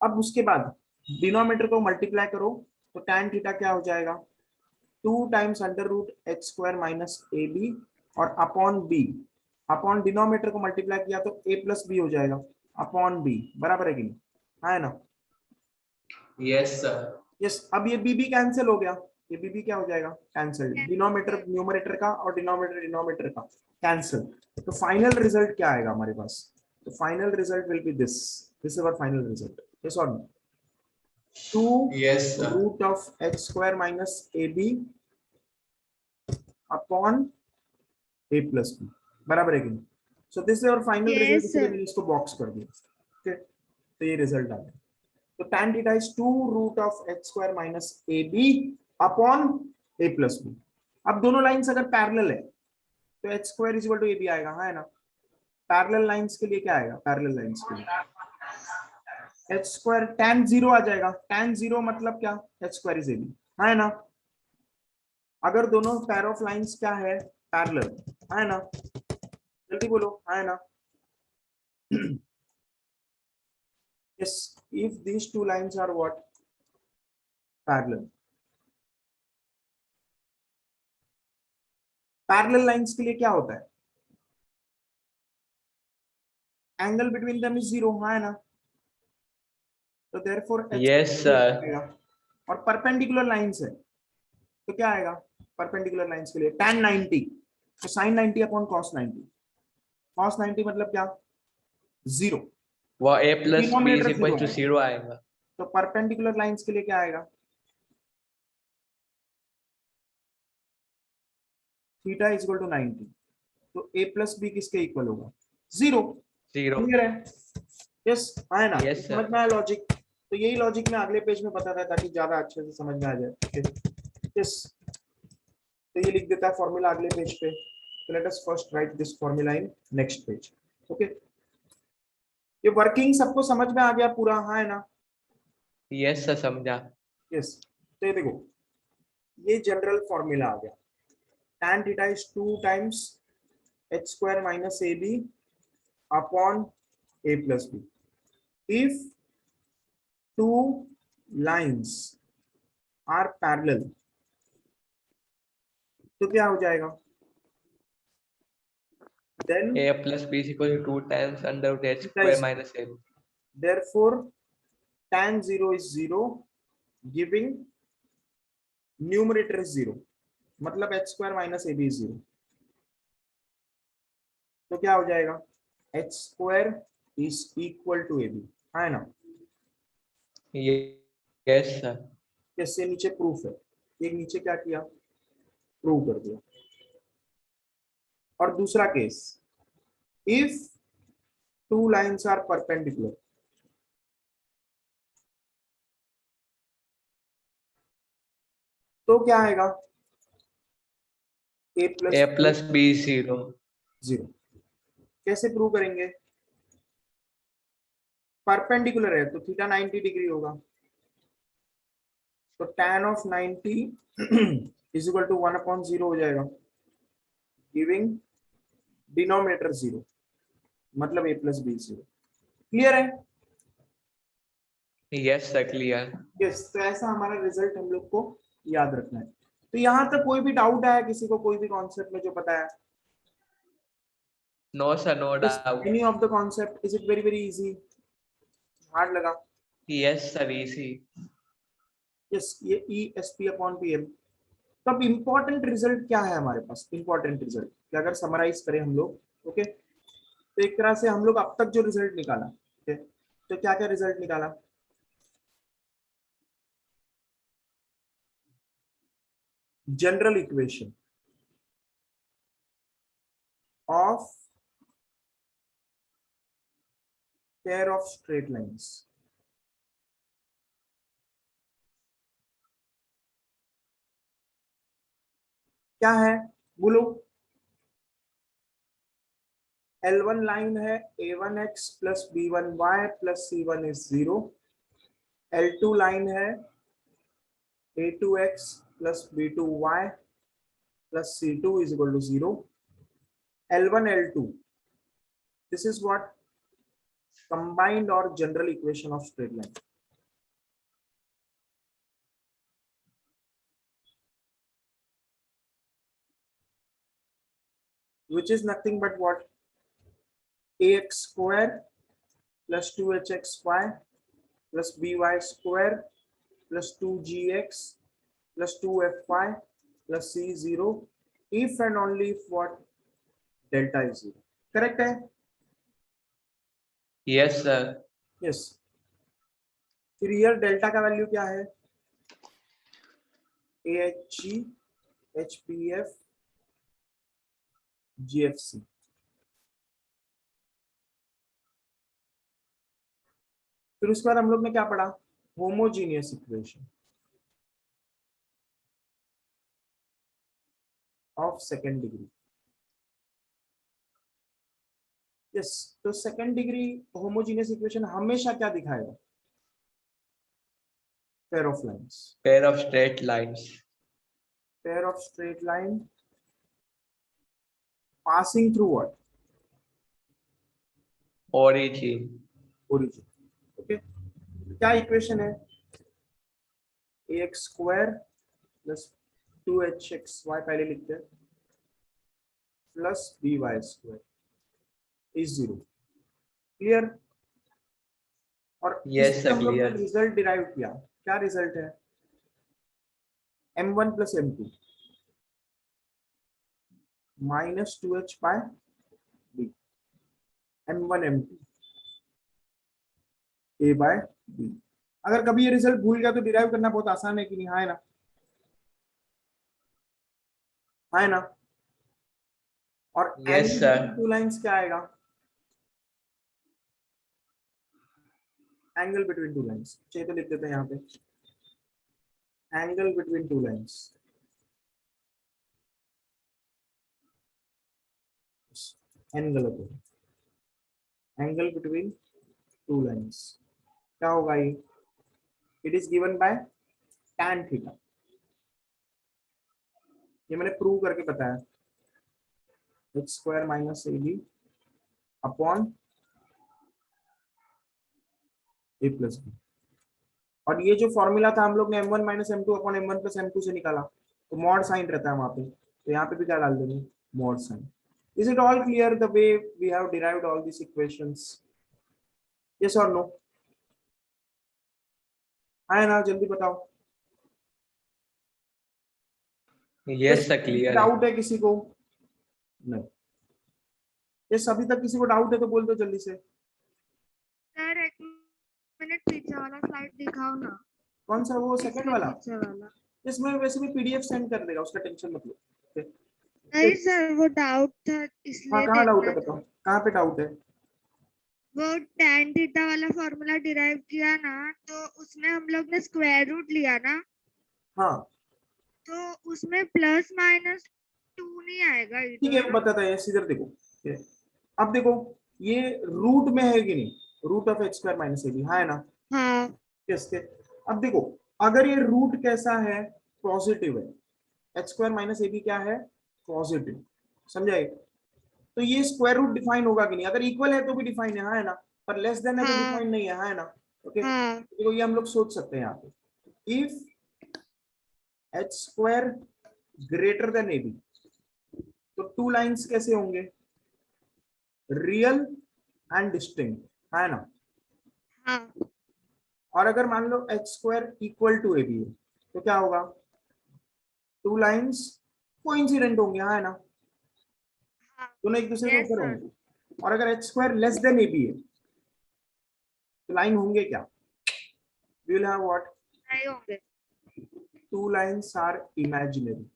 अब उसके बाद डिनोमिनेटर को मल्टीप्लाई करो तो tan थीटा क्या हो जाएगा 2 times under root h square minus a b, और अपॉन बी, अपॉन डिनोमिनेटर को मल्टीप्लाई किया तो a प्लस बी हो जाएगा अपॉन बी, बराबर है कि नहीं, है ना? Yes sir. यस, अब ये b कैंसिल हो गया, ये b क्या हो जाएगा कैंसिल, डिनोमिनेटर न्यूमरेटर का और डिनोमिनेटर डिनोमिनेटर का कैंसिल। तो फाइनल रिजल्ट क्या आएगा हमारे पास, तो final result will be this is our final result, yes और no, 2 yes sir. Root of h square minus a b upon a plus b, बराबर है कि नहीं? So this is our final Yes, result, इसलिए sir. मैंने इसको बॉक्स कर दिया। ओके, तो ये रिजल्ट आ गया। तो tan theta is 2 root of h square minus a b upon a plus b. अब दोनों लाइंस अगर पैरेलल है तो h square is equal to a b आएगा, है ना? पैरेलल लाइंस के लिए क्या आएगा, पैरेलल लाइंस के लिए एच स्क्वायर tan जीरो आ जाएगा, tan जीरो मतलब क्या, h square is a b, है ना? अगर दोनों पेयर ऑफ लाइंस क्या है पैरेलल, है ना? जल्दी बोलो, है ना? yes, if these two lines are what, parallel, parallel lines के लिए क्या होता है, angle between them is zero, है ना? तो देयरफॉर यस सर। और परपेंडिकुलर लाइंस है तो क्या आएगा, परपेंडिकुलर लाइंस के लिए tan 90, तो sin 90 अपॉन cos 90, cos 90 मतलब क्या, जीरो, वो a plus b is denominator equal zero to है, 0 आएगा। तो परपेंडिकुलर लाइंस के लिए क्या आएगा, थीटा इज इक्वल टू 90, तो a प्लस बी किसके इक्वल होगा, जीरो। 0। क्लियर है? यस, है ना? यस समझ सर। में आया लॉजिक? तो यही लॉजिक मैं अगले पेज में बताता है ताकि ज्यादा अच्छे से समझ में आ जाए। यस, तो ये लिख देता है फॉर्मूला अगले पेज पे, तो let us first right this formula in next page. Okay, ये वर्किंग सबको समझ में आ गया पूरा, हाँ है ना? यस सर, समझा। यस, तो ये देखो, ये जनरल फॉर्मूला आ गया, tan theta is 2 times h square minus a b upon a plus b, if two lines are parallel तो क्या हो जाएगा, then a plus b is equal to 2 times under root h square minus a। therefore tan 0 is 0 giving numerator is 0, मतलब h square minus a b is 0, तो क्या हो जाएगा h square is equal to a b, है ना? Yes sir. इससे नीचे प्रूफ है, ये नीचे क्या किया, प्रूव कर दिया। और दूसरा case, if two lines are perpendicular तो क्या आएगा, a प्लस बी 0। 0। कैसे प्रूव करेंगे, परपेंडिकुलर है तो थीटा 90 डिग्री होगा, तो tan of 90 is equal to 1 upon 0 हो जाएगा, गिविंग डिनोमिनेटर 0, मतलब a प्लस बी 0। क्लियर है? Yes sir, clear. यस, तो ऐसा हमारा रिजल्ट हम लोग को याद रखना है। तो यहाँ तक कोई भी डाउट है किसी को, कोई भी कॉन्सेप्ट में जो पता है? No sir, no doubt. Any of the concept, is it very very easy, hard लगा? Yes sir, easy. यस, ये e S P upon P M. तब इंपॉर्टेंट रिजल्ट क्या है हमारे पास, इंपॉर्टेंट रिजल्ट क्या, अगर समराइज करें हम लोग, ओके, तो एक तरह से हम लोग अब तक जो रिजल्ट निकाला, ओके, तो क्या क्या रिजल्ट निकाला, general equation of pair of straight lines. क्या है बोलो? L1 लाइन है a1x plus b1y plus c1 is 0. L2 line है a2x plus b2y plus c2 is equal to 0. L1 L2, this is what? Combined or general equation of straight line. Which is nothing but what? Ax square plus 2hxy plus by square plus 2gx plus 2fy plus c0 if and only if what? Delta is 0. Correct है? Yes sir. Yes. फिर here delta का वैल्यू क्या है? AHG HPF GFC. फिर उसके बाद हम लोग ने क्या पढ़ा? Homogeneous equation of second degree. Yes, तो सेकेंड डिग्री होमोजीनियस इक्वेशन हमेशा क्या दिखाएगा? Pair of lines. Pair of straight lines. Pair of straight line passing through what? Origin. Origin. Okay. क्या इक्वेशन है? ax स्क्वायर प्लस 2hxy पहले लिखते हैं plus by square is 0. Clear? और Yes, इससे हम लोग ने clear. रिजल्ट डिराइव किया. क्या रिजल्ट है? m1 plus m2 minus 2h by b. m1 m2 a by b. अगर कभी ये रिजल्ट भूल गया तो डिराइव करना बहुत आसान है कि नहीं? हाँ है ना? हाँ है ना? और Yes, sir. टू लाइंस क्या आएगा? Angle between two lines. चलिए तो लिख देते हैं यहाँ पे angle between two lines. Angle between two lines क्या होगा? ये it is given by tan theta. ये मैंने प्रूव करके बताया. x square minus ab upon a plus b. और ये जो फॉर्मूला था हम लोग ने m1 minus m2 upon m1 plus m2 से निकाला, तो मॉड साइन रहता है वहां पे, तो यहाँ पे भी क्या डाल देंगे? Mod sine. Is it all clear the way we have derived all these equations? Yes or no? है ना? जल्दी बताओ. Yes sir, clear. डाउट है किसी को? नहीं. ये सभी तक किसी को डाउट है तो बोल दो जल्दी से. सर एक मिनट पीछे वाला स्लाइड दिखाओ ना. कौन सा? वो सेकंड वाला? पीछे वाला. इसमें वैसे भी पीडीएफ सेंड कर देगा, उसका टेंशन मत लो. नहीं सर वो डाउट था हाँ, इसलिए कहाँ डाउट है देखना बताओ? था. कहाँ पे डाउट है? वो tan थीटा वाला फॉर्मूला डिराइव किया ना, तो उसमें हम लोग ने स्क्वायर रूट लिया ना, हाँ तो उसमें प्लस माइनस 2 नहीं आएगा ठीक है, बताता है. सीधे देखो. अब देखो ये रूट में है कि नहीं? Root of x square minus a b. हाँ है ना? हाँ. किसके? अब देखो अगर ये रूट कैसा है? पॉजिटिव है. X square minus a b क्या है? पॉजिटिव. समझाए? तो ये स्क्वायर रूट डिफाइन होगा कि नहीं? अगर इक्वल है तो भी डिफाइन है. हाँ है ना? पर लेस देन है तो हाँ. डिफाइन नहीं है. हाँ है ना? ओके. हाँ. देखो ये हम लोग सोच सकते हैं यहाँ पे. If h square greater than a b, तो टू लाइंस कैसे होंगे? Real and distinct. है ना? हाँ. और अगर मान लो h square equal to a b है तो क्या होगा? टू लाइंस कोइंसिडेंट होंगे. हाँ है ना? हाँ. दोनों एक दूसरे के Yes, ऊपर sir. होंगे. और अगर h square less than a b है तो लाइन होंगे क्या? We will have what? नहीं होंगे. Two lines are imaginary.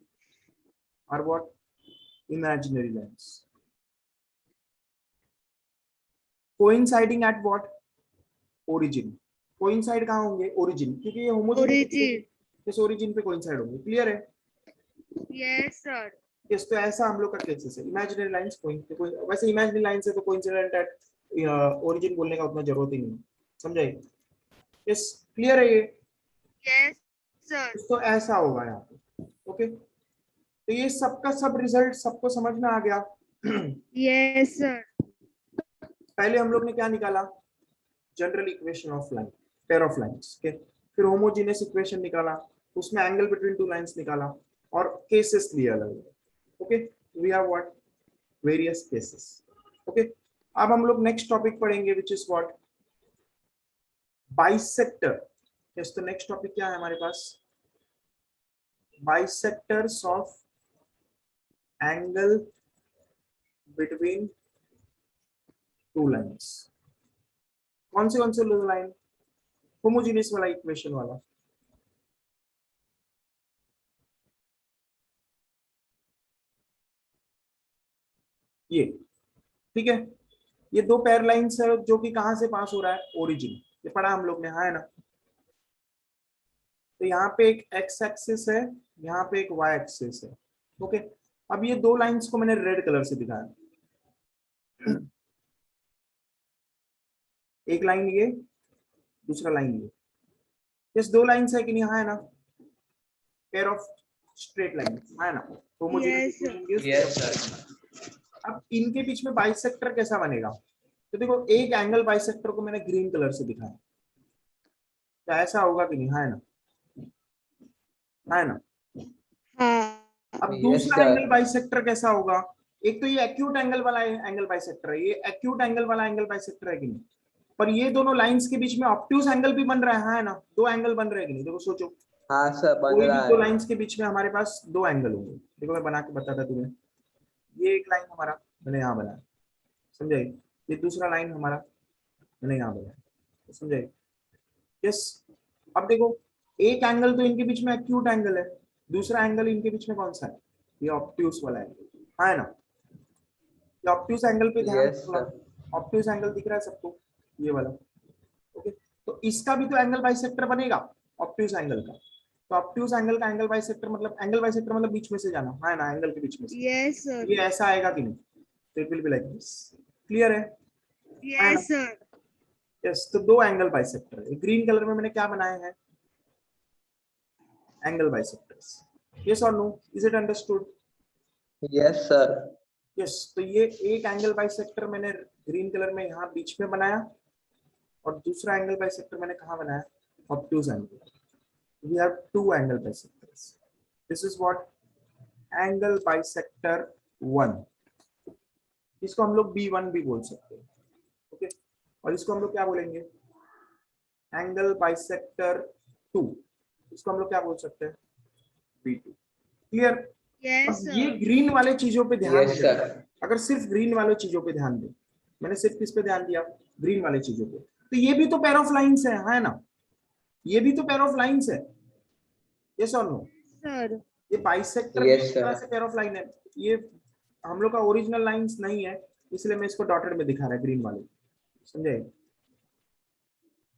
और what? Imaginary lines. Coinciding at what? Origin. Coincide कहाँ होंगे? ओरिजिन, क्योंकि ये होमोजेनिटी origin. इस ओरिजिन पे कोइंसाइड होंगे। क्लियर है? Yes, sir. यस, तो ऐसा हम लोग का केसेस है। इमेजिनरी लाइंस कोई वैसे इमेजिनरी लाइन से तो कोइंसिडेंट एट ओरिजिन बोलने का उतना जरूरत ही नहीं, समझाइए? यस, क्लियर है ये? Yes, sir. तो ऐसा होगा यहाँ पे। ओके, तो ये सबका सब रिजल्ट सबको समझ में आ गया। Yes, sir. पहले हम लोग ने क्या निकाला? General equation of line, pair of lines. Okay, फिर होमोजेनियस इक्वेशन निकाला, उसमें एंगल बिटवीन टू लाइंस निकाला, और केसेस लिए अलग। Okay, we have what? Various cases. Okay, अब हम लोग नेक्स्ट टॉपिक पढ़ेंगे which is what? Bisector. Yes, तो नेक्स्ट टॉपिक क्या है हमारे पास? Bisectors of angle between two lines. कौन से दो लाइन? होमोजेनियस वाला इक्वेशन वाला। ये ठीक है, ये दो पेयर लाइंस है जो कि कहां से पास हो रहा है? ओरिजिन। ये पढ़ा हम लोग ने, हाँ है ना? तो यहाँ पे एक एक्स एक्सिस है, यहाँ पे एक वाई एक्सिस है। ओके, अब ये दो लाइंस को मैंने रेड कलर से दिखाया। एक लाइन ये, दूसरा लाइन ये। इस दो लाइंस है कि नहीं? हाँ है ना? पेयर ऑफ स्ट्रेट लाइंस, है ना? Yes, sir. Yes sir. अब इनके बीच में बाइसेक्टर कैसा बनेगा? तो देखो, एक एंगल बाइसेक्टर को मैंने ग्रीन कलर से दिखाया, तो ऐसा होगा कि नहीं? हाँ है ना? है ना? हाँ. अब Yes, दूसरा sir. एंगल बाइसेक्टर कैसा होगा? एक तो ये एक्यूट एंगल वाला एंगल बाइसेक्टर है, ये एक्यूट एंगल वाला एंगल बाइसेक्टर है कि नहीं? पर ये दोनों लाइंस के बीच में ऑब्ट्यूज एंगल भी बन रहा है, हाँ है ना? दो एंगल बन रहे हैं कि नहीं? देखो सोचो, हाँ सर, बन कोई रहा भी दो है। लाइंस के बीच में हमारे पास दो एंगल होंगे। देखो मैं बना के बताता तुम्हें। ये एक लाइन हमारा मैंने यहाँ बनाया, समझाई? ये दूसरा लाइन हमारा मैंने यहाँ बनाया, समझाई? यस, अब देखो, एक एंगल तो इनके बीच में एक्यूट एंगल है, दूसरा एंगल इनके बीच में कौन सा है? ये ऑब्ट्यूज वाला एंगल, है ना? ये ऑब्ट्यूज एंगल पे ध्यान Yes, रखना। sir. ऑब्ट्यूज एंगल दिख रहा है सबको? ये वाला। ओके, तो इसका भी तो एंगल बाइसेक्टर बनेगा ऑब्ट्यूज एंगल का। तो ऑब्ट्यूज एंगल का एंगल बाइसेक्टर मतलब, एंगल बाइसेक्टर मतलब बीच में से जाना, है ना? एंगल के बीच में से। Yes, sir. ये ऐसा आएगा कि नहीं? तो it will be like this. Clear है? Yes, sir. यस, तो दो एंगल बाइसेक्टर है। ग्रीन कलर में मैंने क्या बनाए हैं? Angle bisectors. यस और no? Is it understood? Yes, sir. Yes, तो ये एक एंगल बाइसेक्टर मैंने ग्रीन कलर में यहाँ बीच में बनाया, और दूसरा एंगल बाइसेक्टर मैंने कहाँ बनाया? Obtuse angle. We have two angle bisectors. This is what? Angle bisector 1. इसको हम लोग B1 भी बोल सकते हैं। ओके, और इसको हम लोग क्या बोलेंगे? Angle bisector 2। इसको हम लोग क्या बोल सकते हैं? B2। क्लियर? Yes, अब ये sir. ग्रीन वाले चीजों पे ध्यान Yes, दें। sir. अगर सिर्फ ग्रीन वाले चीजों पे ध्यान दें, मैंने सिर्फ किस पे ध्यान दिया? ग्रीन वाले चीजों पे। तो ये भी तो पेयर ऑफ लाइंस है ना? ये भी तो पेयर ऑफ लाइंस है। यस और नो? Sir. ये बाइसेक्टर Yes, किस तरह sir. से पेयर ऑफ लाइन है? ये हम लोग का ओरिजिनल लाइंस नहीं है, इसलिए मैं इसको डॉटेड में दिखा रहा है, ग्रीन वाले, समझे?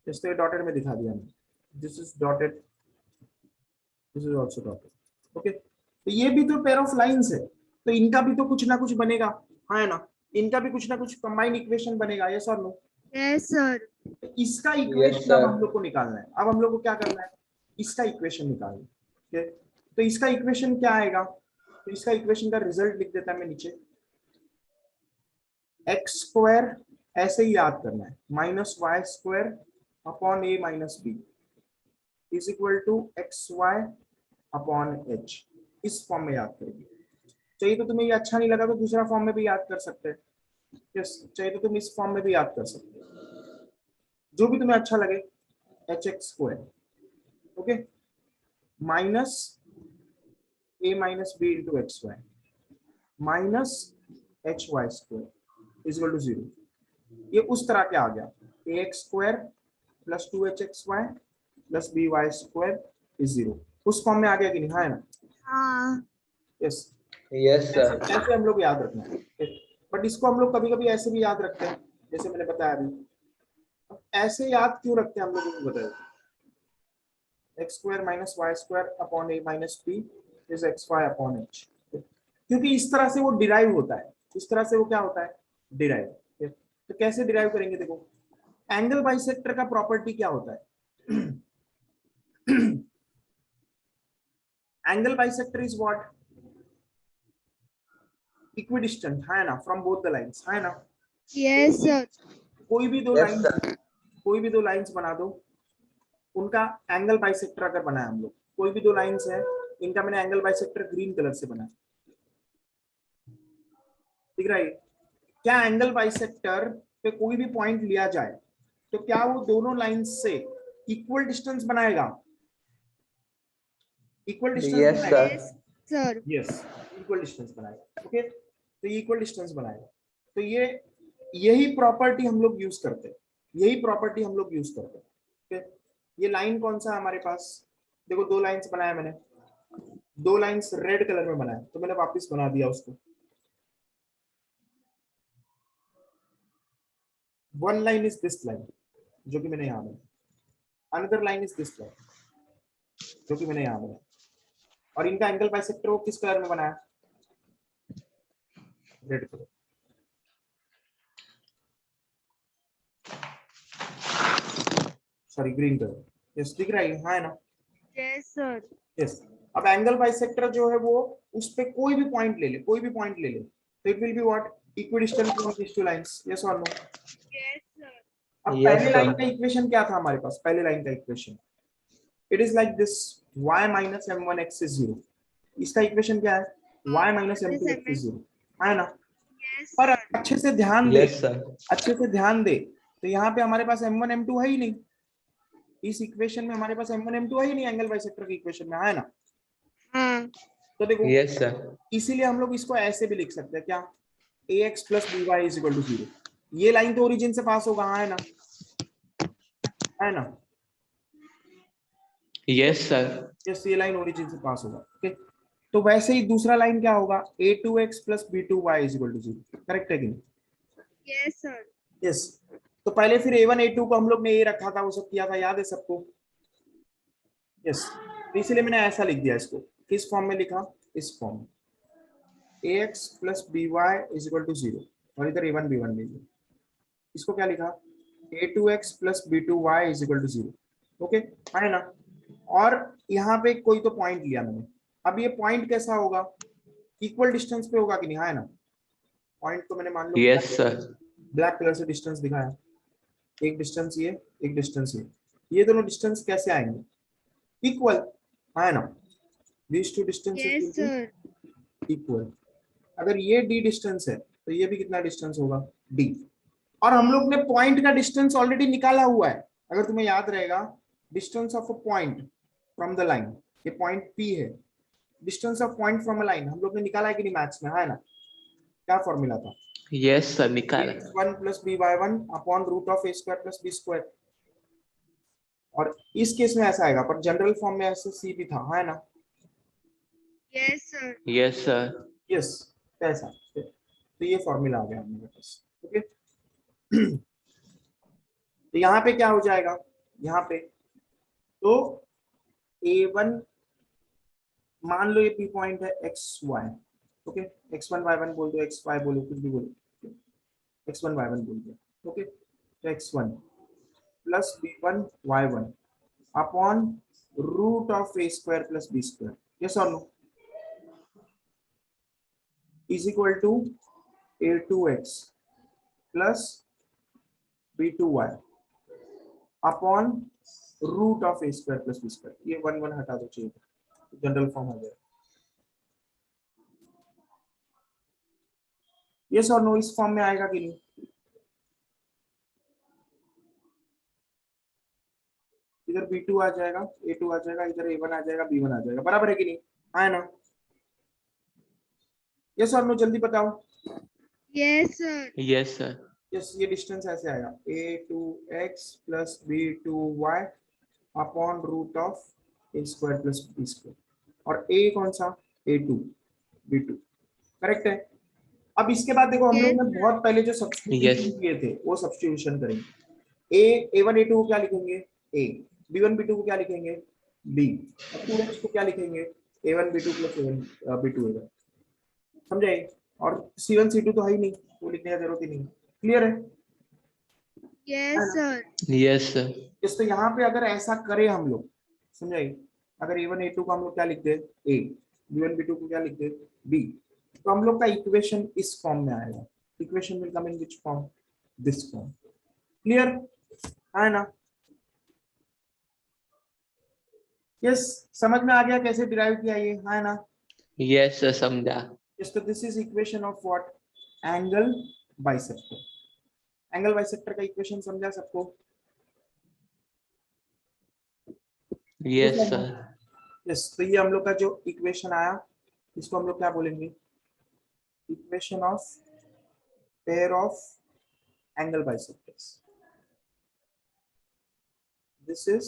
इसको डॉटेड में दिखा दिया मैंने। This is dotted, this is also dotted. Okay, तो ये भी तो पेयर ऑफ लाइंस है, तो इनका भी तो कुछ ना कुछ बनेगा, हाँ है ना? इनका भी कुछ ना कुछ कंबाइंड इक्वेशन बनेगा। यस और नो? Yes, sir. इसका Yes, इक्वेशन sir. अब हम लोग को निकालना है। अब हम लोग को क्या करना है? इसका इक्वेशन निकालना है। तो इसका इक्वेशन क्या आएगा? तो इसका इक्वेशन का रिजल्ट लिख देता है मैं नीचे। एक्स स्क्वायर ऐसे ही याद करना है, minus y square upon a minus b is equal to x y upon h. इस फॉर्म में याद करेंगे। चाहिए तो तुम्हें ये अच्छा नहीं लगा तो दूसरा फॉर्म में भी याद कर सकते हैं। यस, चाहिए तो तुम इस फॉर्म में भी याद कर सकते हो, जो भी तुम्हें अच्छा लगे। H x square, okay, minus a minus b into x y minus h y square is equal to 0। ये उस तरह के आ गया, a x square plus 2 h x y plus b y square is 0। उस फॉर्म में आ गया कि नहीं? हाँ है ना? हाँ. Yes, Yes, sir. ऐसे हम लोग याद रखना है। बट इसको हम लोग कभी कभी ऐसे भी याद रखते हैं, जैसे मैंने बताया अभी। ऐसे याद क्यों रखते हैं हम लोगों को बताओ? X square minus y square upon a minus b is x y upon h, क्योंकि इस तरह से वो डिराइव होता है, इस तरह से वो क्या होता है, डिराइव। तो कैसे डिराइव करेंगे, देखो एंगल बाइसेक्टर का प्रॉपर्टी क्या होता है? Angle bisector is what? Equidistant, है ना, फ्रॉम बोथ द लाइंस, है ना। Yes sir. कोई भी दो Yes, लाइंस, sir. कोई भी दो लाइंस बना दो, उनका एंगल बाइसेक्टर अगर बनाया हम लोग, कोई भी दो लाइंस है, इनका मैंने एंगल बाइसेक्टर ग्रीन कलर से बनाया, दिख रहा है? क्या एंगल बाइसेक्टर पे कोई भी पॉइंट लिया जाए तो क्या वो दोनों लाइंस से इक्वल डिस्टेंस बनाएगा? इक्वल डिस्टेंस Yes, बनाएगा? sir. Yes sir. Yes, equal distance बनाएगा। ओके, तो ये इक्वल डिस्टेंस बनाएगा। तो ये यही प्रॉपर्टी हम लोग यूज करते हैं, यही प्रॉपर्टी हम लोग यूज करते हैं। ओके, ये लाइन कौन सा है हमारे पास? देखो दो लाइंस बनाया मैंने, दो लाइंस रेड कलर में बनाया, तो मैंने वापस बना दिया उसको। One line is this line, जो कि मैंने यहां बनाया। Another line is this line, जो कि मैंने यहां बनाया। और इनका एंगल बाइसेक्टर वो किस कलर में बनाया? Red colour. Sorry, green colour. Yes, दिख रहा है, हाँ है ना? Yes sir. यस। अब एंगल बाइसेक्टर जो है वो उस पे कोई भी पॉइंट ले ले, कोई भी पॉइंट ले ले, तो it will be what? Equidistant from this to lines. Yes और नो? Yes sir. अब Yes, पहले sir. लाइन का इक्वेशन क्या था हमारे पास? पहले लाइन का equation it is like this, y minus m1x is 0। इसका इक्वेशन क्या है? y माइनस m2x इज 0, है ना? यस पर सर। अच्छे से ध्यान दे, Yes, sir. अच्छे से ध्यान दे, तो यहाँ पे हमारे पास m1 m2 है ही नहीं, इस इक्वेशन में हमारे पास m1 m2 है ही नहीं, एंगल बाइसेक्टर की इक्वेशन में, है ना? हाँ। तो देखो, Yes, sir. इसीलिए हम लोग इसको ऐसे भी लिख सकते हैं, क्या? ax plus by is equal to 0। ये लाइन तो ओरिजिन से पास होगा, है ना? है ना? Yes, sir. यस, ये लाइन ओरिजिन से पास होगा। ओके, तो वैसे ही दूसरा लाइन क्या होगा? a2x plus b2y is equal to 0। Correct है कि नहीं? Yes sir. यस। तो पहले फिर a1 a2 को हम लोग ने ये रखा था, वो सब किया था, याद है सबको? यस, तो इसलिए मैंने ऐसा लिख दिया इसको। किस फॉर्म में लिखा? इस फॉर्म में, ax plus by is equal to 0, और इधर a1 b1 ले लिया। इसको क्या लिखा? a2x plus b2y is equal to 0। Okay, है ना? और यहाँ पे कोई तो पॉइंट लिया मैंने। अब ये पॉइंट कैसा होगा? इक्वल डिस्टेंस पे होगा कि नहीं, है ना? पॉइंट को मैंने मान लो Yes, sir. ब्लैक कलर से डिस्टेंस दिखाया, एक डिस्टेंस ये, एक डिस्टेंस ये दोनों डिस्टेंस कैसे आएंगे? इक्वल, है ना? these two distances yes will be sir. equal। अगर ये d डिस्टेंस है तो ये भी कितना डिस्टेंस होगा? d। और हम लोग ने पॉइंट का डिस्टेंस ऑलरेडी निकाला हुआ है, अगर तुम्हें याद रहेगा, distance of a point from the line, ये पॉइंट p है, distance of point from a line हम लोग ने निकाला है कि नहीं मैथ्स में, है ना? क्या फॉर्मूला था? Yes, sir. निकाला। ax1 plus by1 upon root of a square plus b square. और इस केस में ऐसा आएगा, पर जनरल फॉर्म में ऐसे c भी था, है ना? Yes sir. Yes, sir. Yes, कैसा? तो ये फॉर्मूला आ गया हमारे पास। ओके, तो यहाँ पे क्या हो जाएगा? यहाँ पे तो a1, मान लो ये p पॉइंट है xy, ओके, x1 y1 बोल दो, xy बोलो, कुछ भी बोलो, x1 y1 बोल दो। ओके, तो x1 plus b1 y1 upon root of a square plus b square, yes और no? Is equal to a2x plus b2y upon root of a square plus b square. ये 1 1 हटा दो, चाहिए जनरल फॉर्म हो जाएगा। यस और नो? इस फॉर्म में आएगा कि नहीं? इधर b2 आ जाएगा, a2 आ जाएगा, इधर a1 आ जाएगा, b1 आ जाएगा, बराबर है कि नहीं? है ना? यस और नो? जल्दी बताओ। Yes sir. Yes, sir. Yes, ये डिस्टेंस ऐसे आएगा, a2x plus b2y upon root of a square plus b square, और a कौन सा? a2 b2। करेक्ट है? अब इसके बाद देखो, हम लोग ने बहुत पहले जो सब्स्टिट्यूशन Yes. किए थे वो सब्स्टिट्यूशन करेंगे। A1 A2 को क्या लिखेंगे A, B1 B2 को क्या लिखेंगे B, और 2x को क्या लिखेंगे A1 B2 plus A1 B2 A1, समझे? और C1 C2 तो है ही नहीं, वो लिखने की जरूरत ही नहीं। क्लियर है? Yes sir. Yes sir. इस तो यहाँ पे अगर ऐसा करें हम लोग, समझे, अगर A1 A2 को हम लोग क्या लिखते हैं A, B1 B2 को क्या लिखते हैं B, तो हम लोग का इक्वेशन इस फॉर्म में आएगा। Equation will come in which form, this form. Clear है ना? यस, समझ में आ गया कैसे डिराइव किया ये, है ना? यस सर, समझा। यस, तो this is equation of what, angle bisector. Angle bisector का इक्वेशन समझा सबको? Yes sir. यस, तो ये हम लोग का जो इक्वेशन आया, इसको हम लोग क्या बोलेंगे, equation of pair of angle bisectors. This is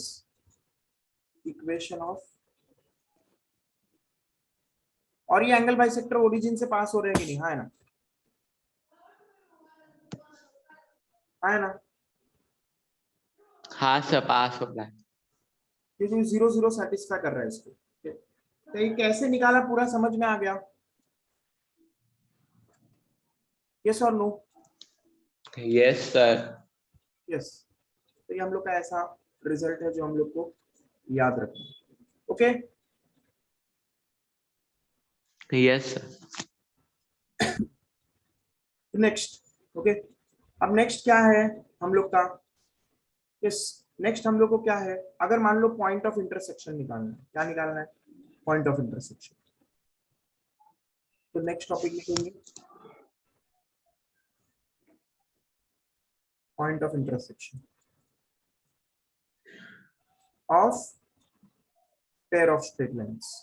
equation of, और ये एंगल बाइसेक्टर ओरिजिन से पास हो रहे हैं कि नहीं, हाँ है ना? हाँ है ना? हाँ सर, पास हो रहा है। ये जो 0 0 सेटिस्फाई कर रहा है इसको, तो ये कैसे निकाला पूरा समझ में आ गया? यस और नो? Yes sir. यस, तो ये हम लोग का ऐसा रिजल्ट है जो हम लोग को याद रखना। Okay, yes sir. Next. Okay, अब नेक्स्ट क्या है हम लोग का, यस, नेक्स्ट हम लोग को क्या है, अगर मान लो पॉइंट ऑफ इंटरसेक्शन निकालना है, क्या निकालना है, पॉइंट ऑफ इंटरसेक्शन, तो नेक्स्ट टॉपिक लिखेंगे point of intersection of pair of straight lines.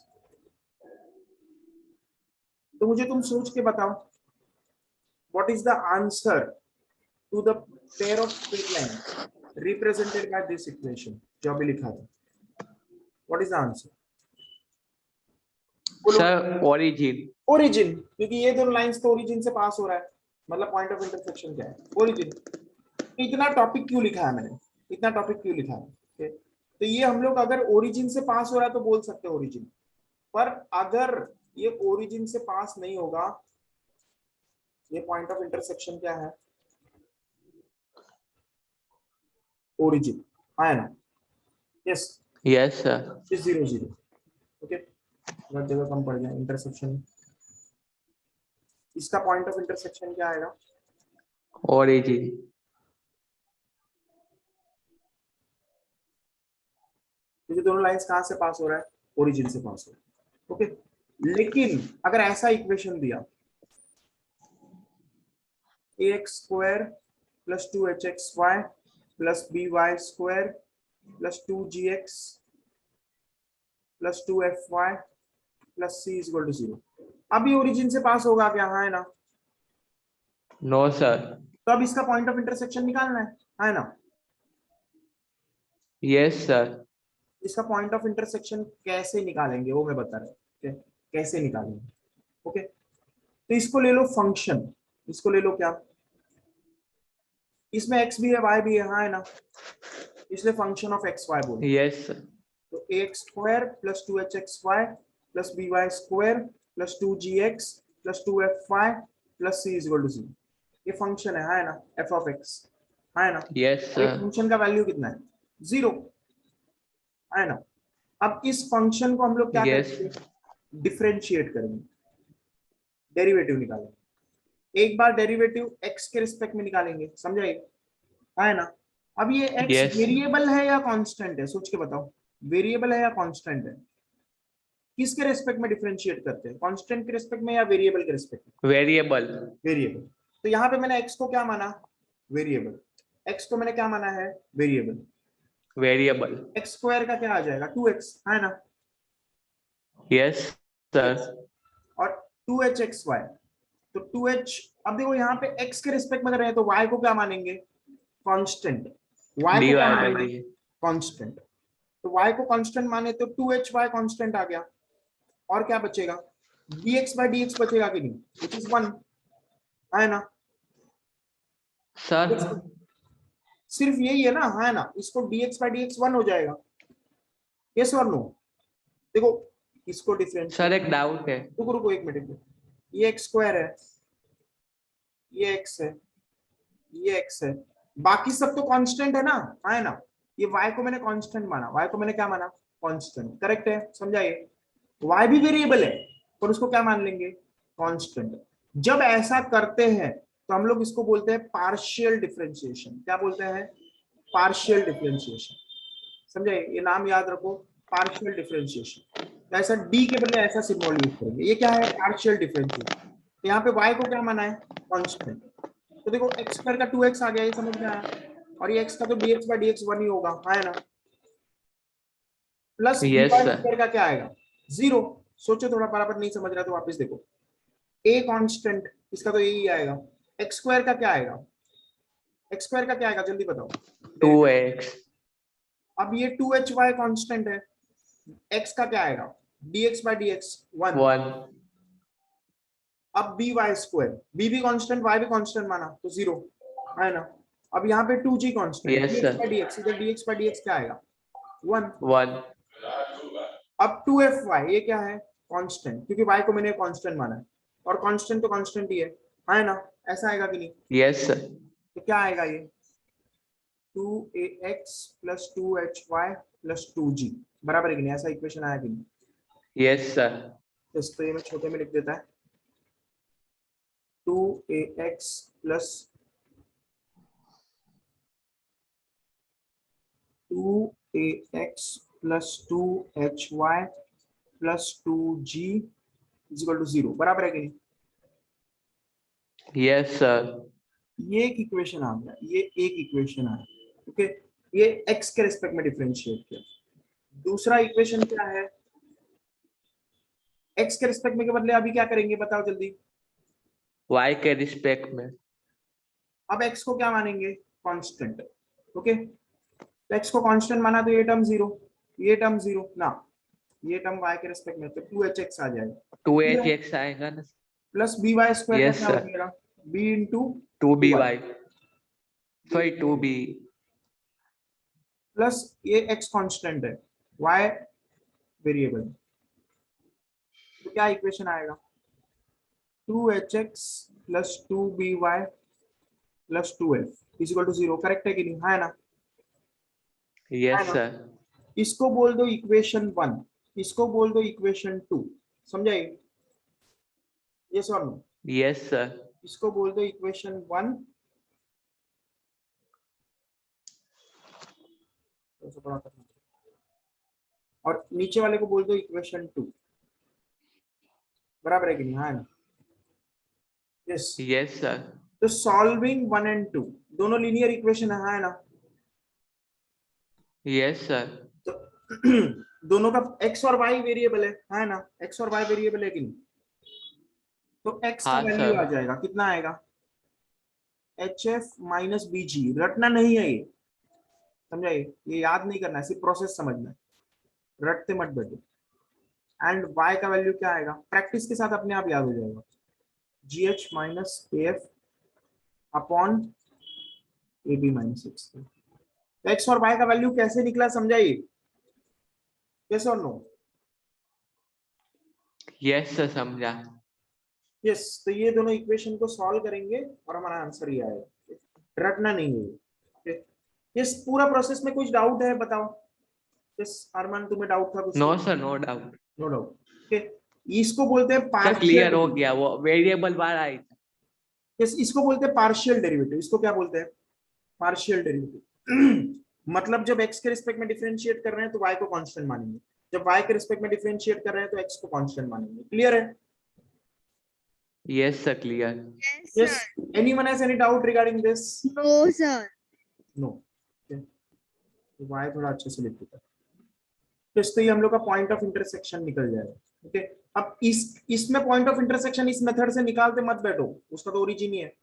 तो मुझे तुम सोच के बताओ, what is the answer to the pair of straight lines represented by this equation जो अभी लिखा था? What is the answer? Sir origin. Origin, क्योंकि ये दोनों लाइंस तो ओरिजिन से पास हो रहा है, मतलब पॉइंट ऑफ इंटरसेक्शन क्या है, ओरिजिन। इतना टॉपिक क्यों लिखा है मैंने, इतना टॉपिक क्यों लिखा है? Okay? तो ये हम लोग अगर ओरिजिन से पास हो रहा है तो बोल सकते हैं ओरिजिन, पर अगर ये ओरिजिन से पास नहीं होगा, ये पॉइंट ऑफ इंटरसेक्शन क्या है, ओरिजिन, है ना? Yes, yes sir. 0 0। ओके, बहुत जगह कम पड़ गया इंटरसेक्शन, इसका पॉइंट ऑफ इंटरसेक्शन क्या आएगा, ओरिजिन। क्योंकि दोनों लाइंस कहां से पास हो रहा है, ओरिजिन से पास हो रहा है। ओके, लेकिन अगर ऐसा इक्वेशन दिया, ax square plus 2hxy plus by square plus 2gx plus 2fy plus c is equal to 0, अभी ओरिजिन से पास होगा क्या, हाँ है ना? No sir. तो अब इसका पॉइंट ऑफ इंटरसेक्शन निकालना है ना? Yes sir. इसका पॉइंट ऑफ इंटरसेक्शन कैसे निकालेंगे वो मैं बता रहा हूँ, कैसे निकालेंगे। ओके, तो इसको ले लो फंक्शन, इसको ले लो क्या, इसमें x भी है y भी है, हाँ है ना? इसलिए फंक्शन ऑफ एक्स वाई बोलो। Yes sir. तो ax square plus 2hxy plus by square plus 2gx plus 2fy plus c is equal to 0, ये फंक्शन है ना, f ऑफ x, है ना? यस और सर। फंक्शन का वैल्यू कितना है, 0, है ना? अब इस फंक्शन को हम लोग क्या यस। करेंगे, डिफरेंशिएट करेंगे, डेरिवेटिव निकालेंगे। एक बार डेरिवेटिव x के रिस्पेक्ट में निकालेंगे, समझाइए, है ना? अब ये x Yes. वेरिएबल है या कांस्टेंट है, सोच के बताओ, वेरिएबल है या कांस्टेंट है? किसके रिस्पेक्ट में डिफरेंशिएट करते हैं, कांस्टेंट के रिस्पेक्ट में या वेरिएबल के रिस्पेक्ट में? वेरिएबल। वेरिएबल। तो यहाँ पे मैंने x को क्या माना, वेरिएबल, x को मैंने क्या माना है, वेरिएबल। वेरिएबल। x स्क्वायर का क्या आ जाएगा, 2x, है ना? Yes sir. और 2hxy, तो 2h, अब देखो यहाँ पे x के रिस्पेक्ट में कर रहे हैं तो y को क्या मानेंगे, कांस्टेंट, y को क्या मानेंगे, कांस्टेंट। तो y को कांस्टेंट माने तो 2hy कांस्टेंट आ गया, और क्या बचेगा, dx by dx बचेगा कि नहीं, which is 1, है ना? सर सिर्फ यही है ना, है ना, इसको dx by dx 1 हो जाएगा, यस और नो। देखो इसको डिफरेंशिएट, सर एक डाउट है। रुको रुको एक मिनट, ये x स्क्वायर है, ये x है, ये x है, बाकी सब तो कांस्टेंट है ना, है ना। ये y को मैंने कांस्टेंट माना, y को मैंने क्या माना, कांस्टेंट, करेक्ट है, समझाइए। y भी वेरिएबल है पर उसको क्या मान लेंगे, कांस्टेंट। जब ऐसा करते हैं तो हम लोग इसको बोलते हैं पार्शियल डिफरेंशिएशन। क्या बोलते हैं, पार्शियल डिफरेंशिएशन, समझाइए, ये नाम याद रखो, पार्शियल डिफरेंशिएशन। तो ऐसा d के बदले ऐसा सिंबल यूज करेंगे, ये क्या है, पार्शियल डिफरेंशिएशन। तो यहाँ पे y को क्या माना है, कांस्टेंट। तो देखो x स्क्वायर का 2x आ गया, ये समझ में आया, और ये x का तो dx by dx 1 ही होगा, है ना। Plus dy yes sir. Square का क्या आएगा, 0। सोचो थोड़ा, बराबर नहीं समझ रहा तो वापस देखो, a कांस्टेंट, इसका तो यही आएगा। x स्क्वायर का क्या आएगा, x स्क्वायर का क्या आएगा, जल्दी बताओ। 2x। अब ये 2hy कांस्टेंट है, x का क्या आएगा, dx by dx 1। 1। अब by स्क्वायर, b भी कांस्टेंट y भी कांस्टेंट माना तो 0, है ना। अब यहाँ पे 2g constant, Yes, dx sir. by dx, इधर dx by dx क्या आएगा, 1। 1। अब 2fy ये क्या है, कांस्टेंट, क्योंकि y को मैंने कांस्टेंट माना है, और कांस्टेंट तो कांस्टेंट ही है ना। ऐसा आएगा कि नहीं, यस सर। तो क्या आएगा ये, 2ax plus 2hy plus 2g, बराबर है कि नहीं, ऐसा इक्वेशन आया कि नहीं। Yes sir. तो इसको ये मैं छोटे में लिख देता है, 2ax plus 2ax plus 2hy plus 2g is equal to 0, बराबर है कि नहीं। Yes sir. ये एक इक्वेशन आ गया, ये एक इक्वेशन आया, ओके। ये x के रिस्पेक्ट में डिफरेंशिएट किया। दूसरा इक्वेशन क्या है, x के रिस्पेक्ट में के बदले अभी क्या करेंगे बताओ जल्दी। y के रिस्पेक्ट में। अब x को क्या मानेंगे, कांस्टेंट, ओके। तो x को कांस्टेंट माना तो ये टर्म 0, ये टर्म 0 ना, ये टर्म y के रिस्पेक्ट में, तो 2hx आ जाएगा, 2hx आएगा ना। प्लस by स्क्वायर Yes, का क्या sir. हो जाएगा, b into 2by। Sorry 2b। Plus ये x कांस्टेंट है, y वेरिएबल, तो क्या इक्वेशन आएगा, 2hx plus 2by plus 2f is equal to 0, correct है कि नहीं, है ना। Yes sir. इसको बोल दो इक्वेशन 1, इसको बोल दो इक्वेशन 2, समझाइए, यस और नो। Yes sir. इसको बोल दो इक्वेशन 1, और नीचे वाले को बोल दो इक्वेशन 2, बराबर है कि नहीं, है ना। Yes, yes sir. तो सॉल्विंग 1 and 2 दोनों लीनियर इक्वेशन है ना। Yes sir. तो दोनों का x और y वेरिएबल है ना, x और y वेरिएबल है कि नहीं। तो x का हाँ, वैल्यू सर। आ जाएगा, कितना आएगा, hf माइनस bg, रटना नहीं है ये, समझाइए, ये याद नहीं करना है, सिर्फ प्रोसेस समझना है, रटते मत बैठो। एंड y का वैल्यू क्या आएगा, प्रैक्टिस के साथ अपने आप याद हो जाएगा, gh minus af upon ab minus x। तो x और y का वैल्यू कैसे निकला समझाइए, यस और नो। यस सर समझा। यस, तो ये दोनों इक्वेशन को सॉल्व करेंगे और हमारा आंसर ये आएगा, रटना नहीं है। यस, पूरा प्रोसेस में कुछ डाउट है बताओ। यस अरमान, तुम्हें डाउट था कुछ, no sir, no doubt. No doubt, okay. इसको बोलते हैं सर पार्शियल, क्लियर हो गया, वो वेरिएबल बार आई। यस, इसको बोलते हैं पार्शियल डेरिवेटिव, इसको क्या बोलते हैं, पार्शियल डेरिवेटिव। मतलब जब x के रिस्पेक्ट में डिफरेंशिएट कर रहे हैं तो y को कांस्टेंट मानेंगे, जब y के रिस्पेक्ट में डिफरेंशिएट कर रहे हैं तो x को कांस्टेंट मानेंगे, क्लियर है। Yes sir clear. Yes, anyone has any doubt regarding this? No, sir. No. Okay. तो y थोड़ा अच्छे से लिख देता है, तो इससे हम लोग का पॉइंट ऑफ इंटरसेक्शन निकल जाएगा, ओके। अब इसमें पॉइंट ऑफ इंटरसेक्शन इस मेथड से निकालते मत बैठो, उसका तो ओरिजिन ही है,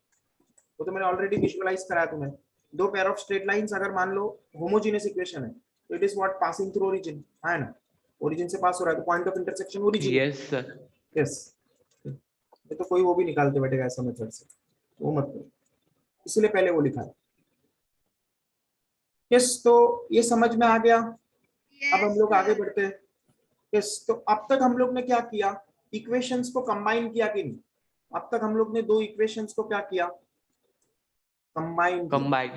वो तो मैंने ऑलरेडी विजुअलाइज कराया तुम्हें। दो पेयर ऑफ स्ट्रेट लाइंस अगर मान लो होमोजेनियस इक्वेशन है तो it is what passing through origin, है ना, ओरिजिन से पास हो रहा है तो point of intersection origin. Yes sir. Yes, ये तो कोई वो भी निकालते बैठेगा ऐसा मेथड से, वो मत करो, इसलिए पहले वो लिखा है। यस, तो ये समझ में आ गया। अब हम Yes, लोग आगे sir. बढ़ते हैं। यस, तो अब तक हम लोग ने क्या किया, इक्वेशंस को कंबाइन किया कि नहीं? अब तक हम लोग ने दो इक्वेशंस को क्या किया, कंबाइन किया। Combine.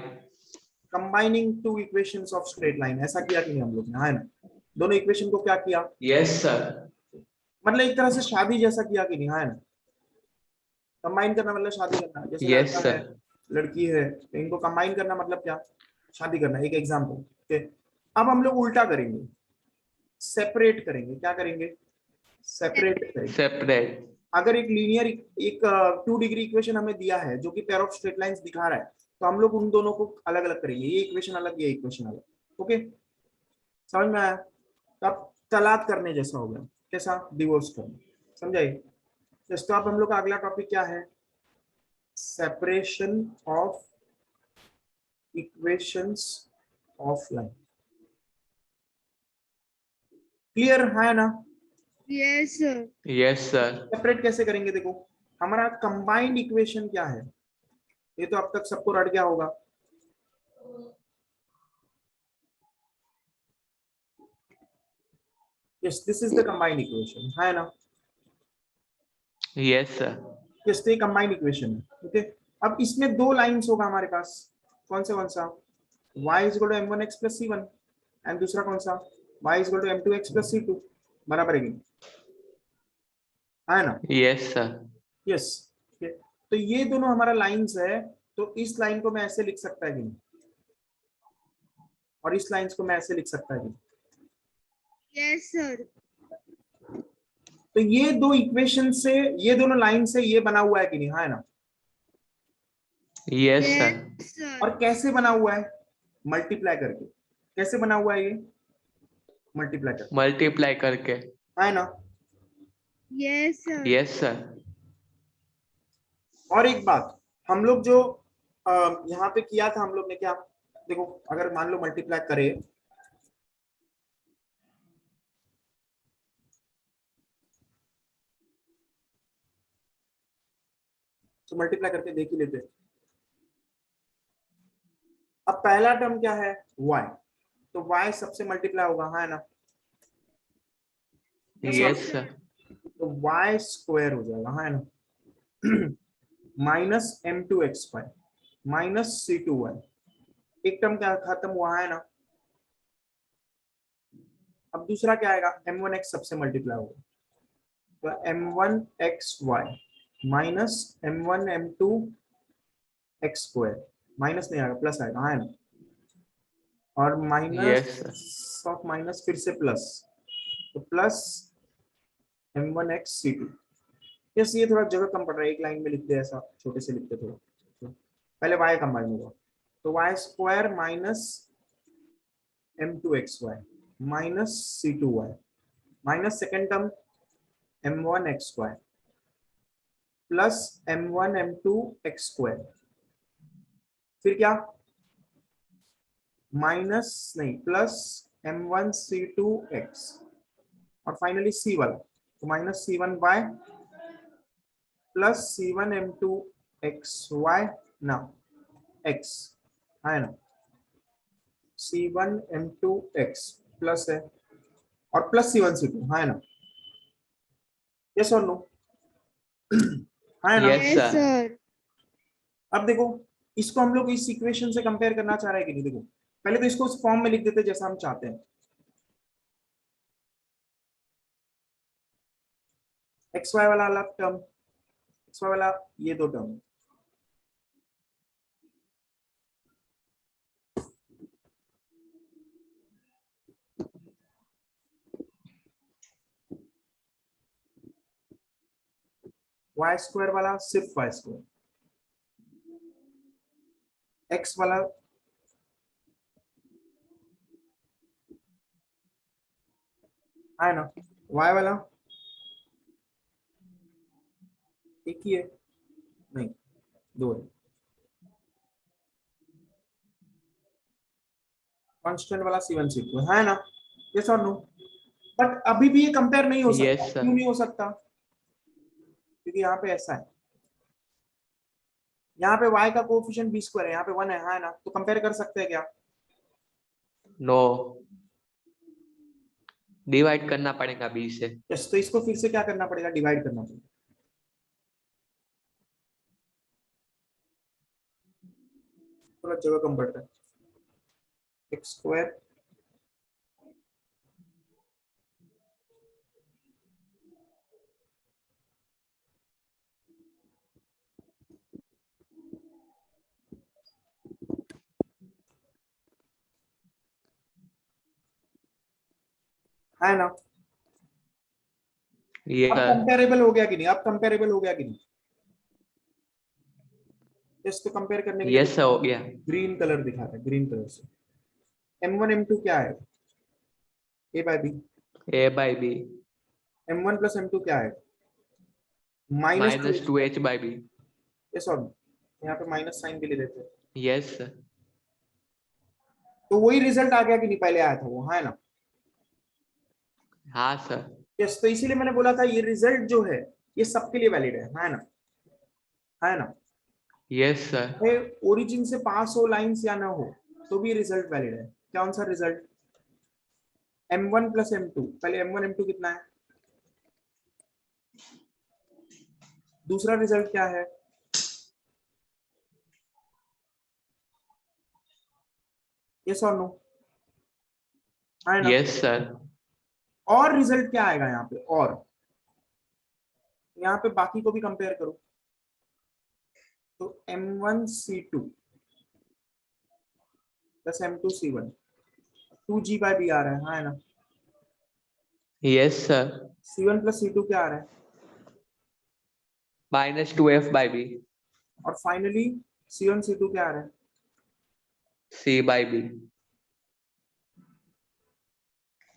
Combining two equations of straight line, ऐसा किया कि नहीं हम लोग ने, है ना? दोनों इक्वेशन को क्या किया, यस सर। मतलब एक तरह से शादी जैसा किया कि नहीं, है ना? कंबाइन करना मतलब शादी करना। जैसे यस लड़का है, सर। लड़की है, तो इनको कंबाइन करना मतलब क्या, शादी करना। एक एग्जाम्पल। ओके, अब हम लोग उल्टा करेंगे, सेपरेट करेंगे। क्या करेंगे, सेपरेट करेंगे। सेपरेट। अगर एक लीनियर, एक 2 डिग्री इक्वेशन हमें दिया है जो कि पेयर ऑफ स्ट्रेट लाइंस दिखा रहा है, तो हम लोग उन दोनों को अलग अलग करेंगे, ये इक्वेशन अलग, ये इक्वेशन अलग। ओके, समझ में आया? तो अब तलाक करने जैसा हो गया, कैसा, डिवोर्स करना, समझाइए। तो अब हम लोग का अगला टॉपिक क्या है, separation of equations of line. Clear है ना? Yes, sir. Yes sir. Separate कैसे करेंगे, देखो हमारा कंबाइंड इक्वेशन क्या है, ये तो अब तक सबको रट गया होगा। Yes, this is the combined equation, है ना? Yes sir. यस, तो ये कंबाइंड इक्वेशन है। ओके, अब इसमें दो लाइंस होगा हमारे पास, कौन सा, y is equal to m1x plus c1, and दूसरा कौन सा, y is equal to m2x plus c2, बराबर है कि नहीं? है ना? Yes sir. यस। तो ये दोनों हमारा लाइंस है, तो इस लाइन को मैं ऐसे लिख सकता है कि नहीं, और इस लाइंस को मैं ऐसे लिख सकता है कि नहीं? Yes, sir. तो ये दो इक्वेशन से, ये दोनों लाइन से ये बना हुआ है कि नहीं, है ना? Yes sir. Yes, sir. और कैसे बना हुआ है, मल्टीप्लाई करके। कैसे बना हुआ है ये, मल्टीप्लाई करके, मल्टीप्लाई करके। है ना? Yes, sir. Yes sir. और एक बात, हम लोग जो यहाँ पे किया था, हम लोग ने क्या, देखो अगर मान लो मल्टीप्लाई करे, तो मल्टीप्लाई करके देख ही लेते हैं। अब पहला टर्म क्या है, y, तो y सबसे मल्टीप्लाई होगा, है ना? Yes sir. तो y स्क्वायर हो जाएगा, है ना? माइनस m2x² माइनस c2y, एक टर्म क्या खत्म हुआ, है ना? अब दूसरा क्या आएगा, m1x सबसे मल्टीप्लाई होगा, तो m1xy माइनस m1m2x², माइनस नहीं आएगा, प्लस आएगा, है ना? और yes sir. Minus of minus फिर से प्लस, तो प्लस m1x c2। यस, ये थोड़ा जगह कम पड़ रहा है, एक लाइन में लिखते हैं, ऐसा छोटे से लिखते थोड़ा। पहले y कंबाइन होगा, तो y square minus m2xy minus c2y minus second term m1xy plus m1m2x², फिर क्या, माइनस नहीं प्लस m1c2x, और फाइनली c वाला, तो माइनस c1y प्लस c1m2xy ना x, है ना? c1m2x प्लस है, और प्लस c1c2, है ना? यस और नो, है ना? Yes Yes, sir. sir. अब देखो, इसको हम लोग इस इक्वेशन से कंपेयर करना चाह रहे हैं कि नहीं, देखो पहले तो इसको उस फॉर्म में लिख देते जैसा हम चाहते हैं, एक्स वाई वाला अलग टर्म, एक्स वाई वाला ये दो टर्म, वाई स्क्वायर वाला सिर्फ वाई स्क्वायर, एक्स वाला है ना, वाई वाला एक ही है, नहीं दो है, कांस्टेंट वाला c1c2 है ना? यस और नो? बट अभी भी ये कंपेयर नहीं हो सकता, यस क्यों सर। नहीं हो सकता, क्योंकि यहाँ पे ऐसा है, यहाँ पे y का कोएफिशिएंट b² है, यहाँ पे 1 है ना? तो कंपेयर कर सकते हैं क्या, नो, डिवाइड करना पड़ेगा b से। यस, तो इसको फिर से क्या करना पड़ेगा, डिवाइड करना पड़ेगा। थोड़ा जगह कम पड़ता है। एक्स स्क्वायर है ना। ये अब कंपेरेबल हो गया कि नहीं, अब कंपेरेबल हो गया कि नहीं। यस, तो कंपेयर करने के लिए यस हो गया। ग्रीन कलर दिखा रहा है, ग्रीन कलर से। m1 m2 क्या है, a by b। a by b m1 plus m2 क्या है, minus minus 2h by b. Yes और no? यहाँ पे माइनस साइन के लिए देते हैं। यस तो वही रिजल्ट आ गया कि नहीं, पहले आया था वो, है ना। हाँ सर। यस, तो इसीलिए मैंने बोला था ये रिजल्ट जो है ये सबके लिए वैलिड है ना, है ना। Yes sir. ओरिजिन से पास हो लाइंस या ना हो तो भी रिजल्ट वैलिड है। कौन सा रिजल्ट, m1 प्लस m2, पहले m1 m2 कितना है, दूसरा रिजल्ट क्या है, यस और नो, है ना। Yes sir. और रिजल्ट क्या आएगा यहाँ पे, और यहाँ पे बाकी को भी कंपेयर करो। तो m1 c2 plus m2 c1, 2g bye b आ रहा है ना। Yes sir. c1 plus c2 क्या आ रहा है, माइनस 2f बाई बी। और फाइनली c1 c2 क्या आ रहा है, c by b.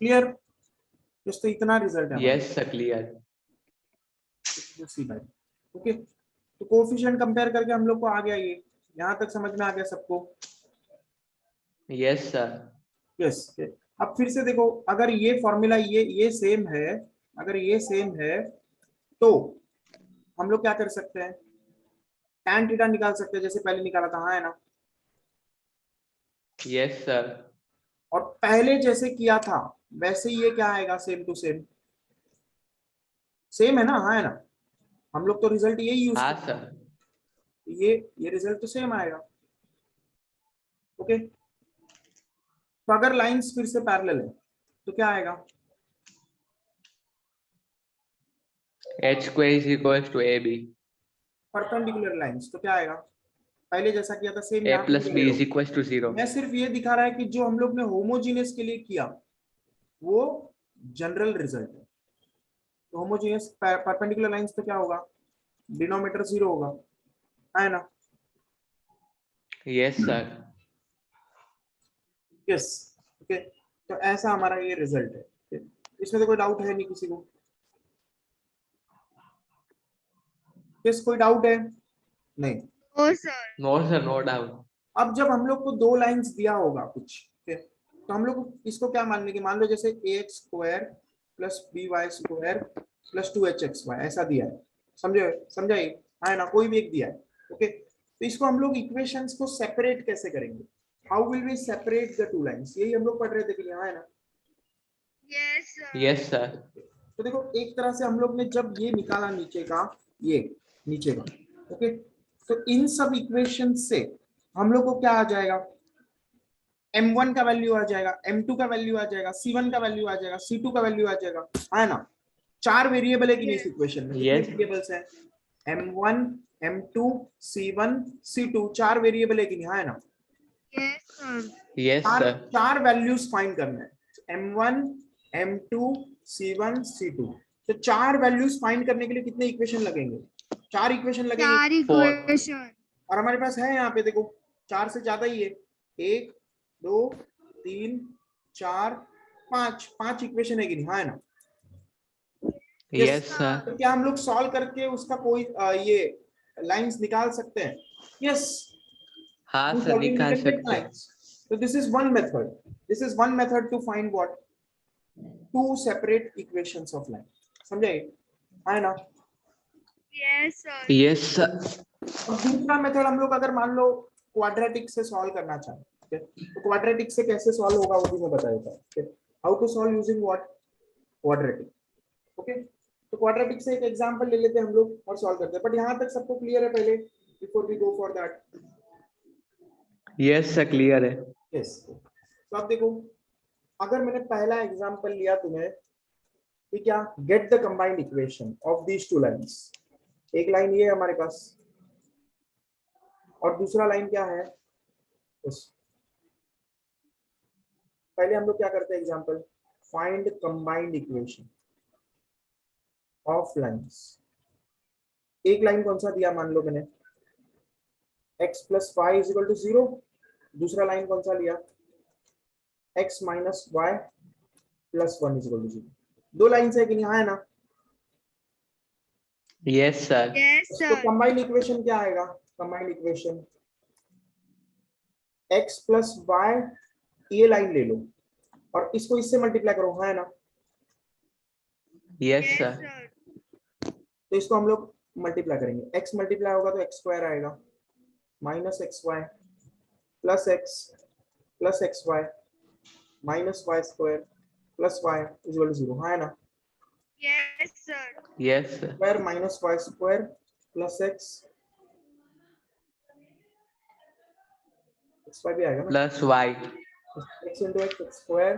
Clear. Just तो इतना रिजल्ट है हमारा, yes sir clear. C by. Okay, तो कोएफिशिएंट कंपेयर करके हम लोग को आ गया ये, यहाँ तक समझ में आ गया सबको। Yes sir. यस, अब फिर से देखो, अगर ये फॉर्मूला ये सेम है, अगर ये सेम है तो हम लोग क्या कर सकते हैं, tan थीटा निकाल सकते हैं जैसे पहले निकाला था, हाँ है ना। Yes sir. और पहले जैसे किया था वैसे ही ये क्या आएगा, सेम टू सेम, सेम है ना, हाँ है ना। हम लोग तो रिजल्ट यही यूज हाँ करते हैं, सर। ये रिजल्ट तो सेम आएगा। ओके, तो अगर लाइंस फिर से पैरेलल है तो क्या आएगा, h square is equals to ab। Perpendicular lines तो क्या आएगा, पहले जैसा किया था सेम a यहाँ पे प्लस भी b ले इज लो। Equals to 0। मैं सिर्फ ये दिखा रहा है कि जो हम लोग ने होमोजीनियस के लिए किया वो जनरल रिजल्ट है। तो होमोजीनियस परपेंडिकुलर लाइंस तो क्या होगा, डिनोमिनेटर 0 होगा, है ना। Yes sir. यस, ओके, तो ऐसा हमारा ये रिजल्ट है। इसमें तो कोई डाउट है नहीं किसी को, किस कोई डाउट है, नहीं। Oh sir. No sir no doubt. अब जब हम लोग को दो लाइंस दिया होगा कुछ, ठीक है, तो हम लोग इसको क्या मान लेंगे, मान लो जैसे ax square plus by square plus 2hxy ऐसा दिया है, समझे, समझाइए, है ना, कोई भी एक दिया है। ओके, तो इसको हम लोग इक्वेशंस को सेपरेट कैसे करेंगे, how will we separate the two lines, यही हम लोग पढ़ रहे थे कि यहाँ, है ना। Yes sir. Yes sir. तो देखो एक तरह से हम लोग ने जब ये निकाला नीचे का, ये नीचे का, ओके, तो इन सब इक्वेशन से हम लोग को क्या आ जाएगा, m1 का वैल्यू आ जाएगा, m2 का वैल्यू आ जाएगा, c1 का वैल्यू आ जाएगा, c2 का वैल्यू आ जाएगा, है ना। चार वेरिएबल है कि नहीं इस इक्वेशन में, कितने Yes. वेरिएबल्स हैं, m1 m2 c1 c2, चार वेरिएबल है कि नहीं, है ना। Yes sir. यस चार सर। चार वैल्यूज फाइंड करना है, m1 m2 c1 c2। तो चार वैल्यूज फाइंड करने के लिए कितने इक्वेशन लगेंगे, चार इक्वेशन लगेंगे। चार इक्वेशन। और हमारे पास है यहाँ पे देखो, चार से ज्यादा ही है, 1 2 3 4 5, पांच इक्वेशन है कि नहीं, हाँ है ना। Yes sir. तो क्या हम लोग सॉल्व करके उसका कोई ये लाइंस निकाल सकते हैं, यस। हाँ सर निकाल सकते हैं। So this is one method. This is one method to find what? Two separate equations of line. समझे? है ना? Yes sir. Yes sir. अब दूसरा मेथड हम लोग अगर मान लो क्वाड्रेटिक से सॉल्व करना चाहें, ठीक है, तो क्वाड्रेटिक से कैसे सॉल्व होगा वो भी मैं बता देता हूँ। How to solve using what, quadratic. Okay, तो क्वाड्रेटिक से एक एग्जांपल ले लेते हैं हम लोग और सॉल्व करते हैं, बट यहाँ तक सबको क्लियर है पहले, before we go for that? Yes sir clear है। यस, तो अब देखो, अगर मैंने पहला एग्जांपल लिया तुम्हें कि क्या, get the combined equation of these two lines. एक लाइन ये है हमारे पास और दूसरा लाइन क्या है, पहले हम लोग क्या करते हैं example, find combined equation of lines. एक लाइन कौन सा दिया, मान लो मैंने x plus y is equal to 0, दूसरा लाइन कौन सा लिया, x minus y plus 1 is equal to 0। दो लाइन है कि नहीं, हाँ है ना? Yes sir. Yes, तो sir. कंबाइंड इक्वेशन क्या आएगा, combined equation x plus y, ये लाइन ले लो और इसको इससे मल्टीप्लाई करो, हाँ है ना? Yes Yes, sir. sir. तो इसको हम लोग मल्टीप्लाई करेंगे, x मल्टीप्लाई होगा तो x स्क्वायर आएगा, minus x y plus x y minus y square plus y is equal to 0, हाँ है ना? Yes, sir. Yes sir. Square minus y square plus x y भी आएगा ना, plus y. X into x square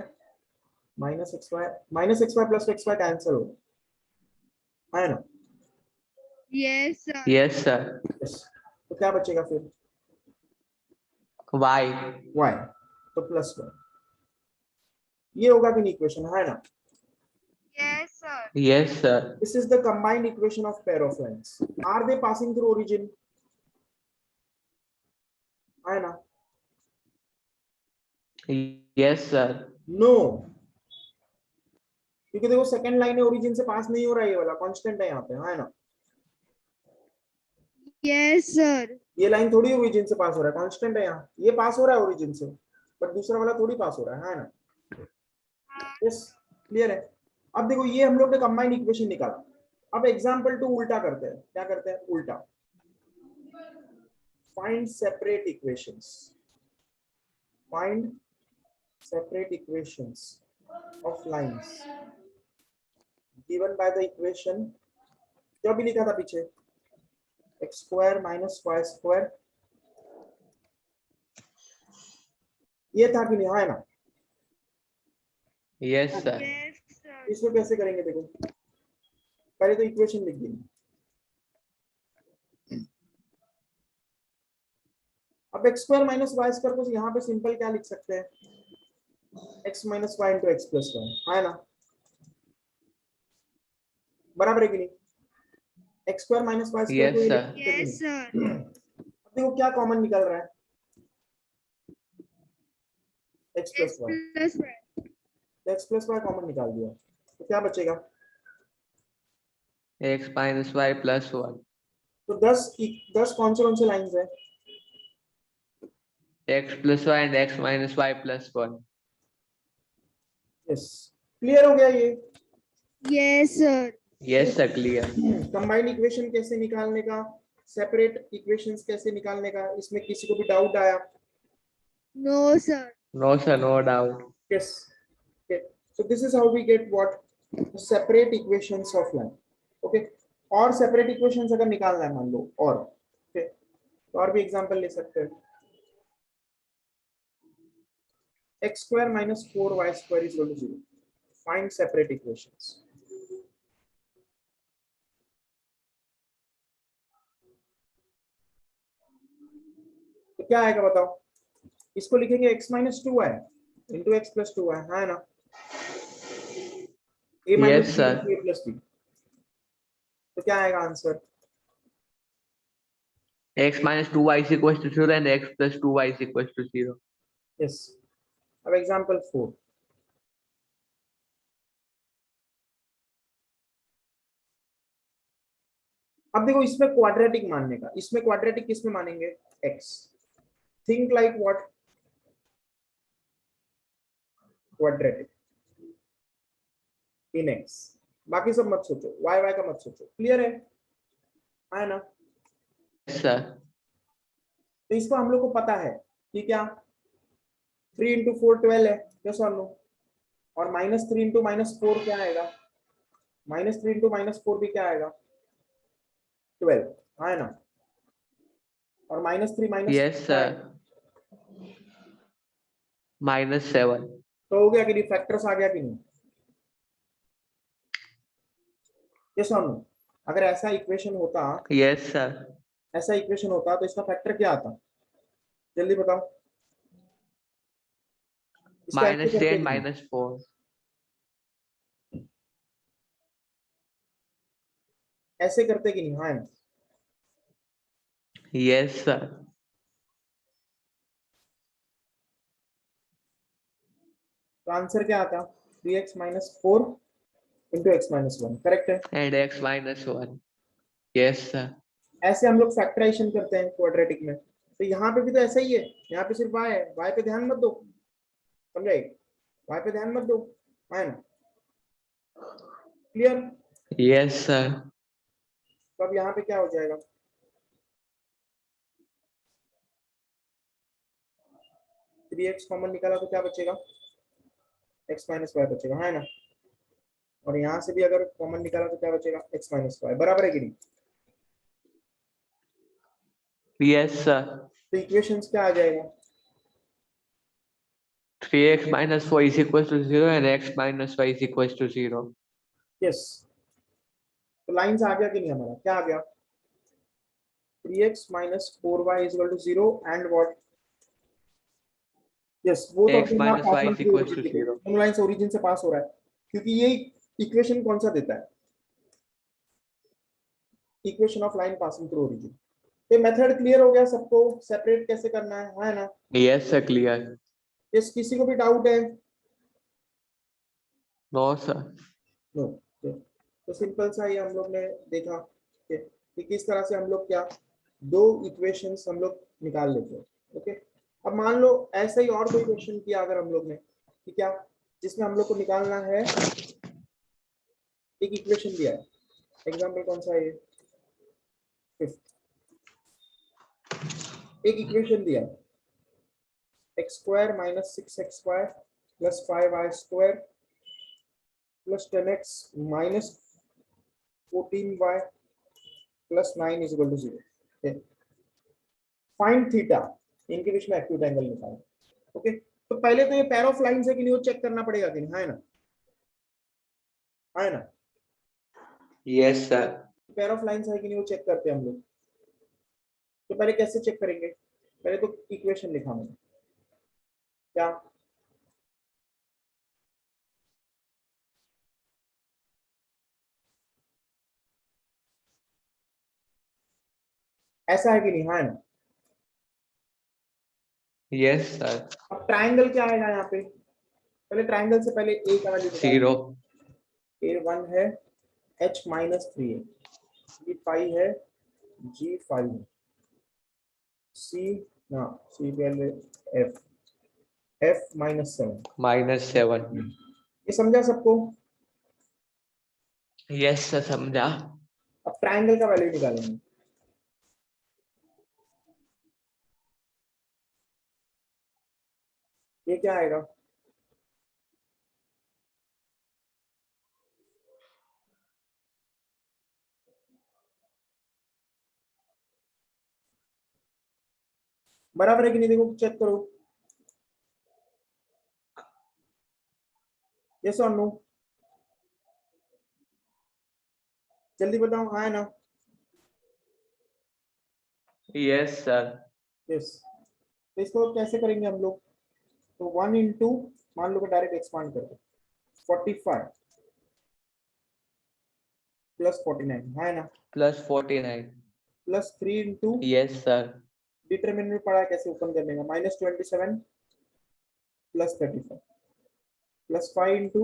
minus x y plus x y cancel हो, है ना? Yes, sir. Yes sir. Yes, तो क्या बचेगा फिर, वाई। y, तो प्लस वाई, ये होगा कि नहीं इक्वेशन, है ना? Yes, sir. Yes sir. This is the combined equation of pair of lines. Are they passing through origin, है ना? Yes sir. नो, क्योंकि देखो सेकंड लाइन है ओरिजिन से पास नहीं हो रहा है, ये वाला कांस्टेंट है यहाँ पे, है ना? Yes, sir. ये लाइन थोड़ी ओरिजिन से पास हो रहा है, कांस्टेंट है यहाँ, ये पास हो रहा है ओरिजिन से, बट दूसरा वाला थोड़ी पास हो रहा है ना? यस, क्लियर है? अब देखो ये हम लोग ने कंबाइंड इक्वेशन निकाला, अब एग्जांपल 2 उल्टा करते हैं, क्या करते हैं, उल्टा, find separate equations, find separate equations of lines given by the equation, जो भी लिखा था पीछे, x square minus y square, ये था कि नहीं, हाँ है ना? Yes sir. Yes, sir. इसको कैसे करेंगे, देखो पहले तो इक्वेशन लिख देंगे, अब x square minus y square को यहाँ पे सिंपल क्या लिख सकते हैं, x minus y into x plus y, है ना? बराबर है कि नहीं? X square minus y square को यस ये सर। लिख सकते हैं कि Yes, नहीं? sir. अब देखो क्या कॉमन निकल रहा है, x plus X y, plus Y. X plus y common निकाल दिया, तो क्या बचेगा, x minus y plus one. तो 10 कौन से लाइंस है, x plus y and x minus y plus one. Yes, clear हो गया ये? Yes, sir. Yes sir clear. Combined equation कैसे निकालने का, सेपरेट इक्वेशंस कैसे निकालने का, इसमें किसी को भी डाउट आया? No, sir. No sir no doubt. Yes. Okay. So this is how we get what, separate equations of line. Okay. और separate equations अगर निकालना है मान लो, और okay, तो और भी एग्जांपल ले सकते हैं, x square minus 4y square is equal to 0. Find separate equations. तो क्या आएगा बताओ, इसको लिखेंगे x minus 2y into x plus 2y, है ना? a minus Yes, b sir. into a plus b, तो क्या आएगा answer, x minus 2y is equals to 0 and x plus 2y is equals to 0. Yes. अब एग्जांपल 4, अब देखो इसमें क्वाड्रेटिक मानने का, इसमें क्वाड्रेटिक किसमें मानेंगे, x, think like what, quadratic in x, बाकी सब मत सोचो, y का मत सोचो, क्लियर है ना? Yes, sir. तो इसको हम लोग को पता है कि क्या, 3 इंटू 4 12 है, यस और नो? और -3 इंटू -4 क्या आएगा? -3 इंटू -4 भी क्या आएगा? 12, हाँ है ना? और -3 यस सर, -7। तो हो गया कि नहीं? फैक्टर्स आ गया कि नहीं? यस और नो? अगर ऐसा इक्वेशन होता, यस सर, ऐसा इक्वेशन होता तो इसका फैक्टर क्या आता? जल्दी बताओ। इसको ऐसे करते -10 कि नहीं? -4। ऐसे करते कि नहीं? हाँ है ना? यस सर, तो आंसर क्या आता? 3x - 4 इंटू x - 1, करेक्ट है? And x -1। यस सर, ऐसे हम लोग फैक्टराइजेशन करते हैं क्वाड्रेटिक में, तो यहाँ पे भी तो ऐसा ही है। यहाँ पे सिर्फ y है, y पे ध्यान मत दो, समझे? y पे ध्यान मत दो, है ना? क्लियर? यस सर, तो अब यहाँ पे क्या हो जाएगा? 3x कॉमन निकाला तो क्या बचेगा? x - y बचेगा, है ना? और यहाँ से भी अगर कॉमन निकाला तो क्या बचेगा? x - y, बराबर है कि नहीं? Yes sir. तो इक्वेशंस क्या आ जाएगा? 3x - 4 is equal to 0 and x - y is equal to 0। Yes, तो लाइंस आ गया कि नहीं? हमारा क्या आ गया? 3x - 4y is equal to 0 and what? Yes, वो तो x अपने आप - पास y on is through equal origin to लिखे, 0। दोनों लाइंस ओरिजिन से पास हो रहा है, क्योंकि ये इक्वेशन कौन सा देता है? Equation of line passing through origin. तो मेथड क्लियर हो गया सबको, सेपरेट कैसे करना है ना? Yes sir, clear. यस, किसी को भी डाउट है? No sir. नो। तो सिंपल सा ये हम लोग ने देखा कि किस तरह से हम लोग क्या दो इक्वेशंस हम लोग निकाल लेते हैं। ओके, अब मान लो ऐसा ही और कोई क्वेश्चन किया अगर हम लोग ने, कि क्या, जिसमें हम लोग को निकालना है, एक इक्वेशन दिया है, एग्जांपल कौन सा है ये? फिफ्थ। एक इक्वेशन दिया है, x² - 6x² + 5y² + 10x - 14y + 9 is equal to 0। Find theta, इनके बीच में एक्यूट एंगल निकालो। ओके, तो पहले तो ये पेयर ऑफ लाइंस है कि नहीं वो चेक करना पड़ेगा कि नहीं, है ना? है ना? Yes sir. Pair of lines है कि नहीं वो चेक करते हैं हम लोग। तो पहले कैसे चेक करेंगे? पहले तो इक्वेशन लिखा मैंने, क्या? ऐसा है कि नहीं? है ना? Yes sir. अब ट्राइंगल क्या आएगा यहाँ पे? पहले ट्राइंगल से पहले ए का वैल्यू निकालेंगे। 0। A1 है, h - 3 है, B5 है, G5 है, C ना, C पहले F -7। -7। ये समझा सबको? यस सर, समझा। अब ट्राइंगल का वैल्यू निकालेंगे। ये क्या आएगा? बराबर है कि नहीं? देखो, चेक करो, यस और नो? जल्दी बताओ, हाँ है ना? Yes sir. यस। तो इसको कैसे करेंगे हम लोग? तो 1 इंटू, मान लो कि डायरेक्ट एक्सपांड कर दो, 45 + 49, हाँ है ना? +49। +3 इंटू, यस सर। डिटरमिनेंट में पढ़ा है कैसे ओपन करने का, -27 + 35 +5 इंटू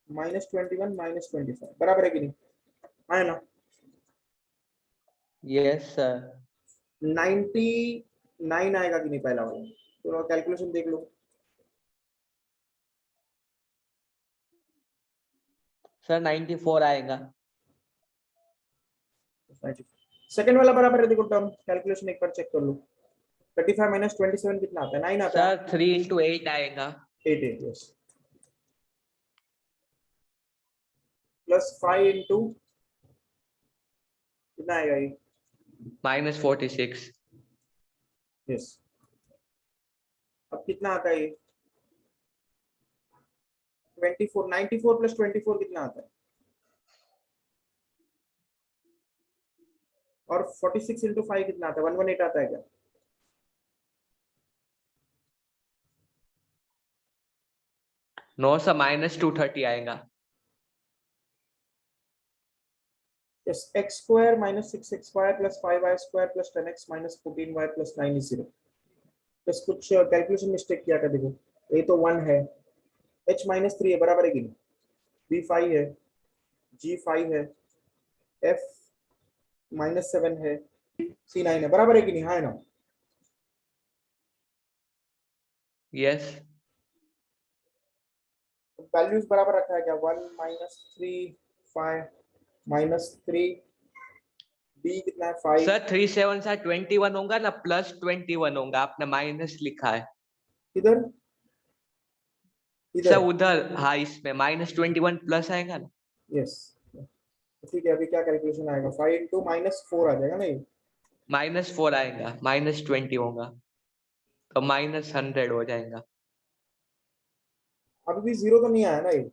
-21 -25, बराबर है कि नहीं? हाँ है ना? Yes sir. 99 आएगा कि नहीं पहला वाला? तो कैलकुलेशन देख लो। सर 94 आएगा। सेकंड वाला बराबर है, देखो टर्म, कैलकुलेशन एक बार चेक कर लो। 35 माइनस 27 कितना आता है? 9 आता है। सर 3 into 8 आएगा। 8 8 यस, प्लस 5 इंटू कितना आएगा ये? -46। यस, अब कितना आता है ये? 24 94 प्लस 24 कितना आता है? और 46 इंटू 5 कितना आता है? 118 आता है क्या? नो सर, -230 आएगा। Yes, x square minus 6x square plus 5y square plus 10x minus 14y plus 9 is 0। बस कुछ कैलकुलेशन मिस्टेक किया था, देखो ये तो 1 है, h माइनस 3 है, बराबर है कि नहीं? b 5 है, g 5 है, f माइनस 7 है, c 9 है, बराबर है कि नहीं? हाँ है ना? यस। वैल्यूज बराबर रखा है क्या? 1 माइनस 3 5 माइनस 3 b कितना है? 5। सर 3 7 सा 21 होगा ना, +21 होगा, आपने माइनस लिखा है। इधर इधर सर उधर, हाँ इसमें -21 प्लस आएगा ना। यस, ठीक है। अभी क्या कैलकुलेशन आएगा? 5 इंटू माइनस 4 आ जाएगा ना ये? -4 आएगा, -20 होगा तो -100 हो जाएगा। अभी भी जीरो तो नहीं आया ना ये?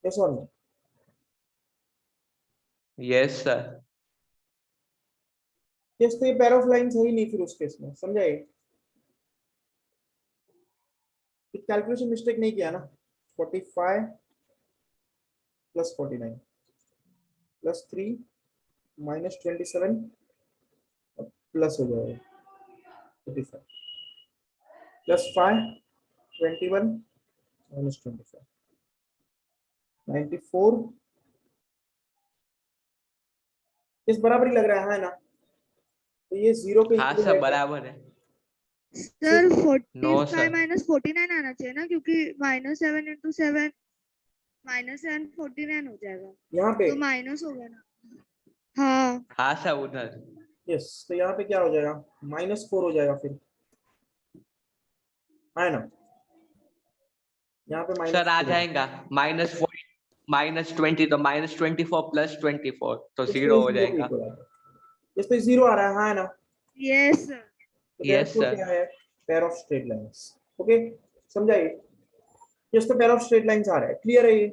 यस और नो? Yes sir. यस, तो ये पेयर ऑफ लाइंस है ही नहीं फिर उस केस में, समझाए? कैलकुलेशन मिस्टेक नहीं किया ना? 45 प्लस 49 प्लस 3 माइनस 27 प्लस हो जाएगा 45 प्लस 5 21 माइनस 25 94। इस बराबर ही लग रहा है ना? तो ये जीरो के हाँ इक्वल सर है क्या? बराबर है। Sir no 45 sir. माइनस 49 आना चाहिए ना, क्योंकि -7 इंटू 7 -7 49 हो जाएगा, यहाँ पे तो माइनस हो गया ना। हाँ हाँ सर उधर। यस, तो यहाँ पे क्या हो जाएगा? -4 हो जाएगा फिर, है ना? यहाँ पे सर आ -4 है। जाएगा -20 तो -24 प्लस 24 तो इस पे 0 हो जीरो के जाएगा। इक्वल आ जाएगा। इस पे जीरो आ रहा है, हाँ है ना? Yes sir. तो यस therefore सर। क्या है? Pair of straight lines. Okay, समझाइए। इस पे पेयर ऑफ स्ट्रेट लाइंस आ रहा है, क्लियर है ये?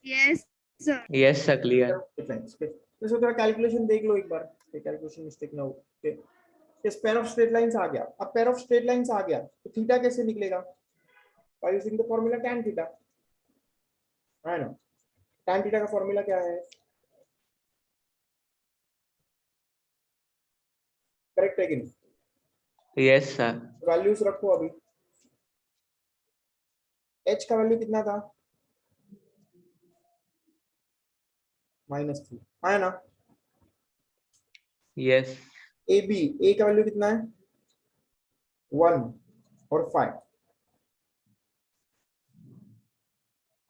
Yes sir. Yes sir clear. Straight lines पे इसको थोड़ा कैलकुलेशन देख लो एक बार, कैलकुलेशन मिस्टेक ना हो। ओके, इस पेयर ऑफ स्ट्रेट लाइंस आ गया। अब पेयर ऑफ स्ट्रेट लाइंस आ गया तो थीटा कैसे निकलेगा? By using the formula tan theta, है ना? tan थीटा का फार्मूला क्या है? करेक्ट है कि नहीं? Yes sir. वैल्यूज रखो अभी। h का वैल्यू कितना था? -3, है ना? यस। a का वैल्यू कितना है? 1 और 5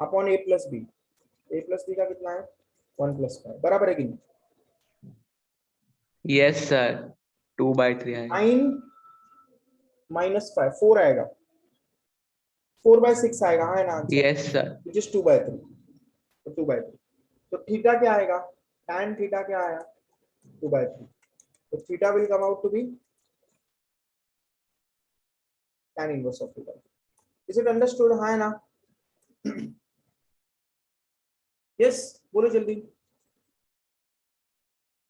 upon a plus b. a plus b का कितना है? 1 प्लस 5, बराबर है कि नहीं? यस सर 2/3 आएगा। 9 माइनस 5 4 आएगा, 4/6 आएगा, हाँ है ना answer? Yes sir. Which is 2/3, तो 2/3। तो थीटा क्या आएगा? tan थीटा क्या आया? 2/3। तो theta will come out to be tan inverse of theta. Is it understood? हाँ है ना? यस, बोलो जल्दी।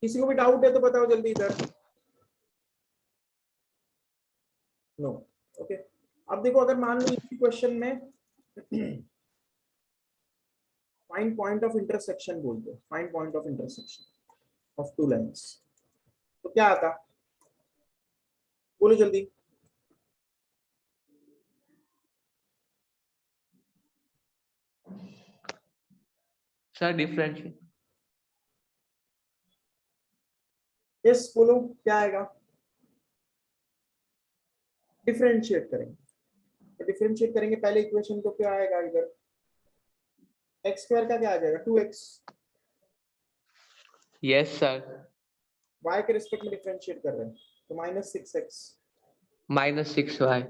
किसी को भी डाउट है तो बताओ जल्दी इधर। No, okay. अब देखो, अगर मान लो इसी क्वेश्चन में फाइंड पॉइंट ऑफ इंटरसेक्शन बोलते हैं, find point of intersection of two lines, तो क्या आता? बोलो जल्दी। Sir differential. यस बोलो, क्या आएगा? डिफरेंशिएट करेंगे। तो डिफरेंशिएट करेंगे पहले इक्वेशन, तो क्या आएगा इधर? x स्क्वायर का क्या आ जाएगा? 2x yes sir. y के रिस्पेक्ट में डिफरेंशिएट कर रहे हैं तो -6x -6y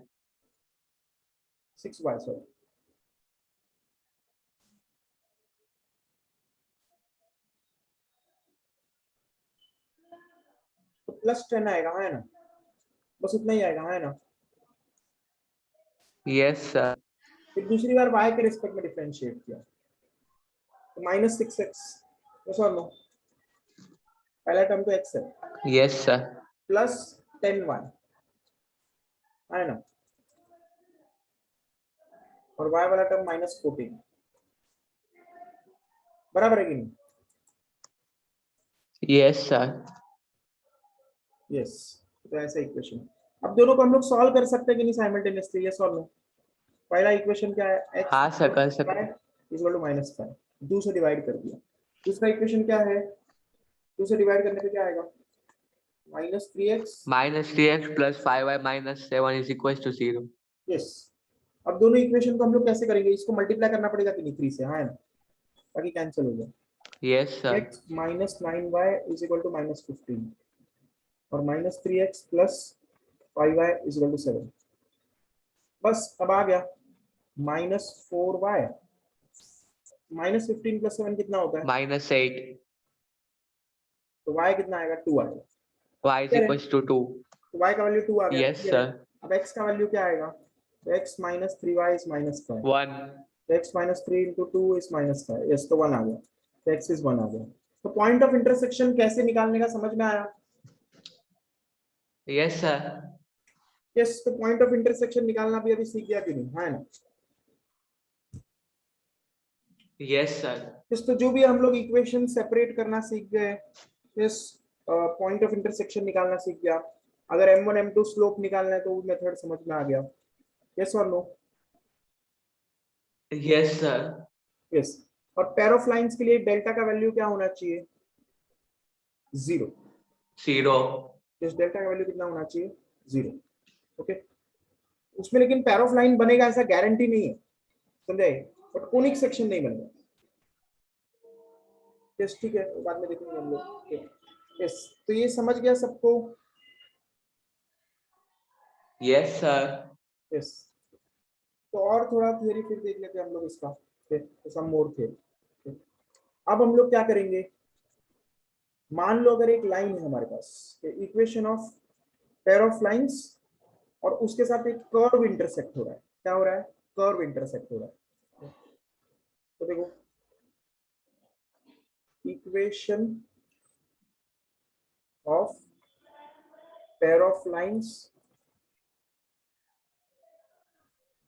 6y सॉरी तो +10 आएगा है ना, बस उतना ही आएगा है ना। यस सर फिर दूसरी बार y के रिस्पेक्ट में डिफरेंशिएट किया तो -6x, यस और नो, पहला टर्म तो x है, यस सर प्लस 10y है ना, और y वाला टर्म -14, बराबर है कि नहीं? यस सर यस, तो ऐसा इक्वेशन। अब दोनों को हम लोग सॉल्व कर सकते हैं कि नहीं साइमल्टेनियसली, यस और नो। पहला इक्वेशन क्या है, x हाँ सर कर सकते इक्वल टू -5, 2 से डिवाइड कर दिया। दूसरा इक्वेशन क्या है, 2 से डिवाइड करने पे क्या आएगा, -3x -3x + 5y - 7 = 0 यस। अब दोनों इक्वेशन को हम लोग कैसे करेंगे, इसको मल्टीप्लाई करना पड़ेगा कि नहीं 3 से, हाँ ताकि कैंसिल हो जाए। यस सर x - 9y = -15 और -3x + 5y = 7। बस अब आ गया -4y, -15 + 7 कितना होता है, -8 तो y कितना आएगा, 2 आएगा। y = 2 तो y का वैल्यू 2 आ गया। यस ठीक है। सर अब x का वैल्यू क्या आएगा, तो x - 3y = -5, 1 तो x - 3 × 2 = -5, यस तो 1 आ गया, तो x is 1 आ गया। तो पॉइंट ऑफ इंटरसेक्शन कैसे निकालने का समझ में आया, यस सर यस। तो पॉइंट ऑफ इंटरसेक्शन निकालना भी अभी सीख गया कि नहीं, है ना। यस सर यस, तो जो भी हम लोग इक्वेशन सेपरेट करना सीख गए, यस, पॉइंट ऑफ इंटरसेक्शन निकालना सीख गया। अगर m1 m2 स्लोप निकालना है तो वो मेथड समझ में आ गया, यस और नो। यस सर यस, और पेयर ऑफ लाइंस के लिए डेल्टा का वैल्यू क्या होना चाहिए, 0। 0 इस डेल्टा का वैल्यू कितना होना चाहिए, 0। ओके, उसमें लेकिन पेयर ऑफ लाइन बनेगा ऐसा गारंटी नहीं है, समझे, बट कोनिक सेक्शन नहीं बनेगा। यस ठीक है, बाद में देखेंगे हम लोग। यस, तो ये समझ गया सबको, यस सर यस। तो और थोड़ा थियरी फिर देख लेते हैं हम लोग इसका, सम मोर थियरी। अब हम लोग क्या करेंगे, मान लो अगर एक लाइन है हमारे पास, equation of pair of lines, और उसके साथ एक कर्व इंटरसेक्ट हो रहा है, क्या हो रहा है, कर्व इंटरसेक्ट हो रहा है। तो देखो, equation of pair of lines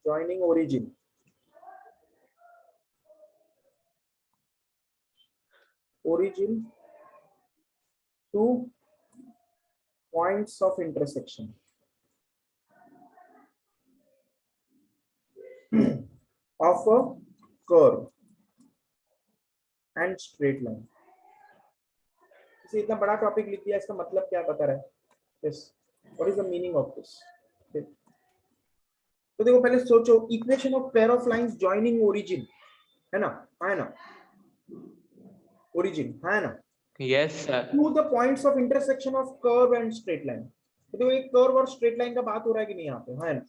joining origin to points of intersection of a curve and straight line। इसे इतना बड़ा टॉपिक लिख दिया, इसका मतलब क्या बता रहा है, yes, what is the meaning of this. तो देखो पहले सोचो, equation of pair of lines joining origin, है ना, है ना, ओरिजिन है ना, yes sir to the points of intersection of curve and straight line. तो देखो एक कर्व और स्ट्रेट लाइन का बात हो रहा है कि नहीं यहाँ पे, है ना,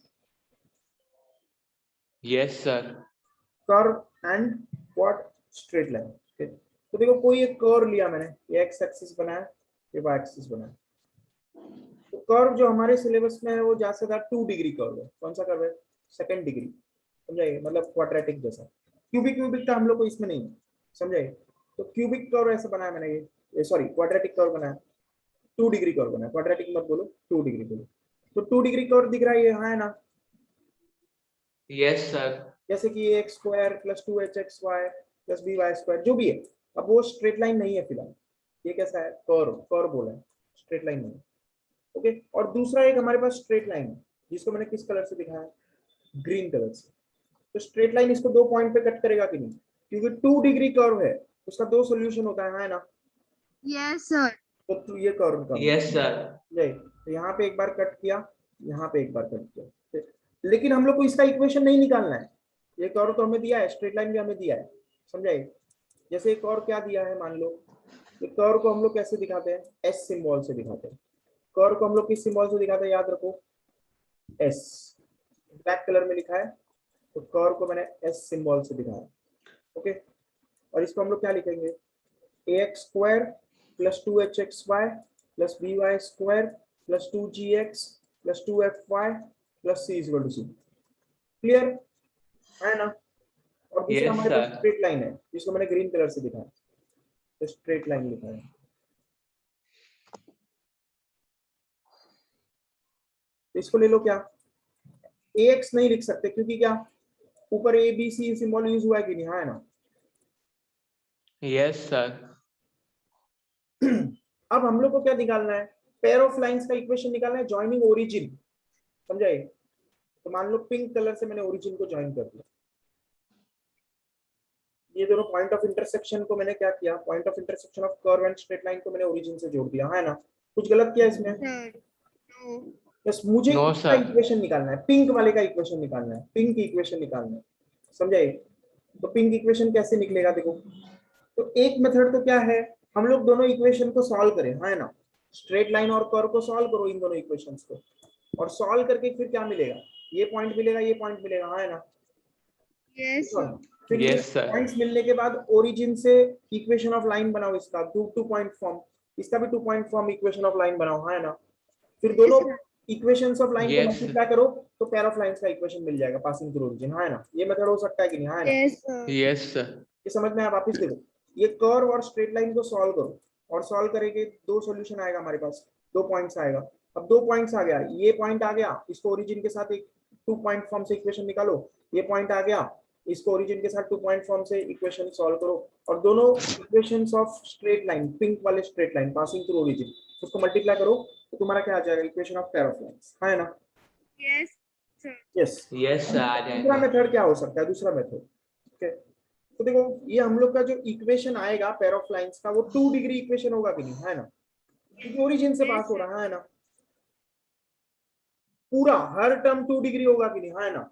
yes sir curve and what, straight line. तो देखो कोई एक कर्व लिया मैंने, ये एक्स एक्सिस बनाया, ये वाई एक्सिस बनाया। तो कर्व जो हमारे सिलेबस में है वो ज्यादा से ज्यादा 2 डिग्री कर्व है। कौन सा कर्व है, सेकंड डिग्री, समझाइए, मतलब क्वाड्रेटिक जैसा। क्यूबिक क्यूबिक का हम लोग को इसमें नहीं है, समझाइए। तो क्यूबिक कर्व ऐसा बनाया मैंने, ये सॉरी क्वाड्रेटिक कर्व बनाया, 2 डिग्री कर्व बनाया, क्वाड्रेटिक मत बोलो, 2 डिग्री बोलो। तो 2 डिग्री कर्व दिख रहा है, ये है ना, यस सर जैसे कि x² + 2hxy + by² जो भी है। अब वो स्ट्रेट लाइन नहीं है फिलहाल, ये कैसा है, कर्व, कर्व बोला है, स्ट्रेट लाइन नहीं। ओके, और दूसरा एक हमारे पास स्ट्रेट लाइन है, जिसको मैंने किस कलर से दिखाया, ग्रीन कलर से। तो स्ट्रेट लाइन इसको 2 पॉइंट पे कट करेगा कि नहीं, क्योंकि 2 डिग्री कर्व है, उसका 2 सॉल्यूशन होता है ना। Yes sir. तो ये कर्व का यस सर तो यहाँ पे एक बार कट किया, यहाँ पे एक बार कट किया, लेकिन हम लोग को इसका इक्वेशन नहीं निकालना है। ये कर्व तो हमें दिया है, स्ट्रेट लाइन भी हमें दिया है, समझाइए। जैसे एक और क्या दिया है, मान लो तो कर्व को हम लोग कैसे दिखाते हैं? एस सिंबल से दिखाते हैं। कर्व को हम लोग किस सिंबल से दिखाते हैं? याद रखो, एस। ब्लैक कलर में लिखा है, तो कर्व को मैंने एस सिंबल से दिखाया। ओके, और इसको हम लोग क्या लिखेंगे? ax square plus 2hxy plus by square plus 2gx plus 2fy plus c equal to c। Clear है ना? और दूसरा Yes, हमारे पास sir. स्ट्रेट लाइन है, जिसको मैंने ग्रीन कलर से दिखाया, तो स्ट्रेट लाइन लिखा है। तो इसको ले लो, क्या ax नहीं लिख सकते क्योंकि क्या ऊपर a b c symbol use हुआ है कि नहीं? हाँ है ना? Yes, sir. अब हम लोग को क्या निकालना है? पेयर ऑफ लाइंस का इक्वेशन निकालना है, जॉइनिंग ओरिजिन। समझाए? तो मान लो पिंक कलर से मैंने ओरिजिन को ज्वाइन कर दिया। ये दोनों पॉइंट ऑफ इंटरसेक्शन को मैंने क्या किया? Point of intersection of curve and straight line को मैंने ओरिजिन से जोड़ दिया, है ना? कुछ गलत किया इसमें? Sir no. बस मुझे No, इसका sir. इक्वेशन निकालना है, पिंक वाले का इक्वेशन निकालना है, पिंक इक्वेशन निकालना है। समझाए? तो पिंक इक्वेशन कैसे निकलेगा? देखो, तो एक मेथड तो क्या है, हम लोग दोनों इक्वेशन को सॉल्व करें, है ना? स्ट्रेट लाइन और कर्व को सॉल्व करो, इन दोनों इक्वेशंस को, और सॉल्व करके फिर क्या मिलेगा? ये पॉइंट मिलेगा, ये पॉइंट मिलेगा, है ना? Yes sir. फिर Yes, sir. पॉइंट्स मिलने के बाद ओरिजिन से इक्वेशन ऑफ लाइन बनाओ, इसका टू पॉइंट फॉर्म, इसका भी 2 point form equation of line बनाओ, है ना? फिर दोनों इक्वेशंस ऑफ लाइन को Yes. मल्टीप्लाई करो, तो पेयर ऑफ लाइंस का इक्वेशन मिल जाएगा पासिंग थ्रू ओरिजिन, है ना? ये मेथड हो सकता है कि नहीं? है ना? Yes sir. Yes, sir. ये समझ में आया? वापस देखो, ये कर्व और स्ट्रेट लाइन को सॉल्व करो, और सॉल्व करेंगे दो सॉल्यूशन आएगा हमारे पास, 2 पॉइंट्स आएगा। अब 2 पॉइंट्स आ गया, ये पॉइंट आ गया, इसको ओरिजिन के साथ एक 2 पॉइंट फॉर्म से इक्वेशन निकालो। ये पॉइंट आ गया, इसको ओरिजिन के साथ 2 पॉइंट फॉर्म से इक्वेशन सॉल्व करो, और दोनों equations of straight line, pink वाले straight line passing through origin, उसको मल्टीप्लाई करो, तो तुम्हारा क्या आ जाएगा? Equation of pair of lines, है ना? Yes sir. Yes. Yes, sir. आ दूसरा जाएंगे. मेथड क्या हो सकता है? दूसरा मेथड, ओके, तो देखो, ये हम लोग का जो इक्वेशन आएगा पेयर ऑफ लाइंस का, वो 2 डिग्री इक्वेशन होगा कि नहीं? है ना? क्योंकि ओरिजिन से पास हो रहा है ना? पूरा हर टर्म 2 डिग्री होगा कि नहीं? है ना?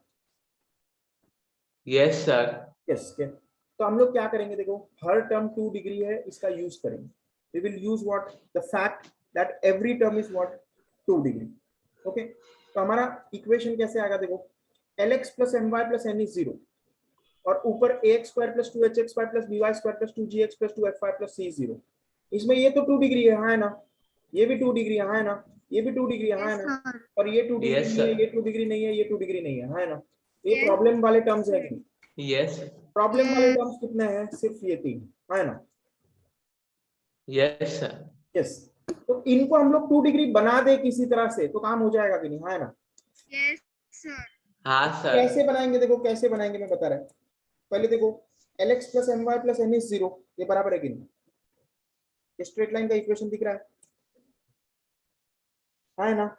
Yes, sir. यस के, तो हम लोग क्या करेंगे? देखो, हर टर्म 2 डिग्री है, इसका यूज करेंगे। We will use what? The fact that every term is what? 2 degree. Okay, तो हमारा इक्वेशन कैसे आएगा? देखो, lx plus my plus n is 0, और ऊपर ax square plus 2hxy plus by square plus 2gx plus 2fy plus c 0। इसमें ये तो 2 डिग्री है ना? ये भी 2 डिग्री है ना? ये भी 2 डिग्री है यस ना? सर। और ये 2 डिग्री Yes, नहीं है, sir. ये 2 डिग्री नहीं है, ये 2 डिग्री नहीं है ना? ये Yes. प्रॉब्लम वाले टर्म्स है कि नहीं? Yes. प्रॉब्लम वाले Yes. टर्म्स कितने हैं? सिर्फ ये 3, है ना? Yes, sir. यस, तो इनको हम लोग 2 डिग्री बना दे किसी तरह से, तो काम हो जाएगा कि नहीं? है ना? Yes sir. हाँ, sir. कैसे बनाएंगे? देखो कैसे बनाएंगे, मैं बता रहा हूं। पहले देखो, lx plus my plus n is 0, ये बराबर है कि नहीं? ये स्ट्रेट लाइन का इक्वेशन दिख रहा है ना?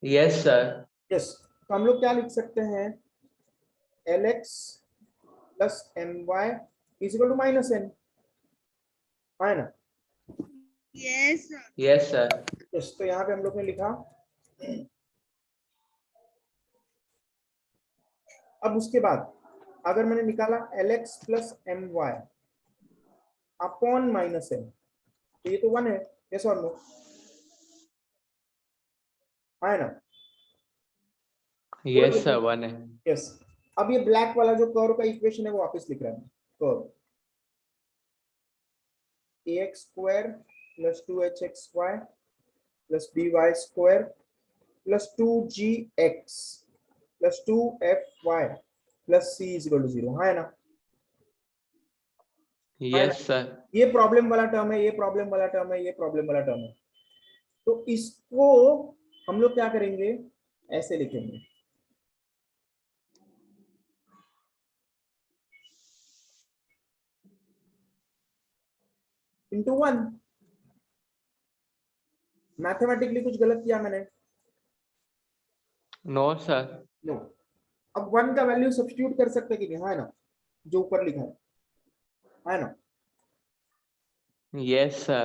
Yes, sir. यस, तो हम लोग क्या लिख सकते हैं? lx plus my is equal to minus n, है ना? Yes sir. Yes, sir. Yes, तो यहाँ पे हम लोग ने लिखा। अब उसके बाद अगर मैंने निकाला lx plus my upon minus n, तो ये तो 1 है, यस और नो? है ना? Yes, sir. One है. यस, अब ये ब्लैक वाला जो कर्व का इक्वेशन है वो वापस लिख रहा है। Curve ax square plus 2hxy plus by square plus 2gx plus 2fy plus c is equal to 0, है ना? Yes, sir. ये प्रॉब्लम वाला टर्म है, ये प्रॉब्लम वाला टर्म है, ये प्रॉब्लम वाला टर्म है। तो इसको हम लोग क्या करेंगे? ऐसे लिखेंगे, इंटू 1। मैथमेटिकली कुछ गलत किया मैंने? No, sir. नो। अब 1 का वैल्यू सब्स्टिट्यूट कर सकते कि नहीं? है ना? जो ऊपर लिखा है ना? Yes, sir.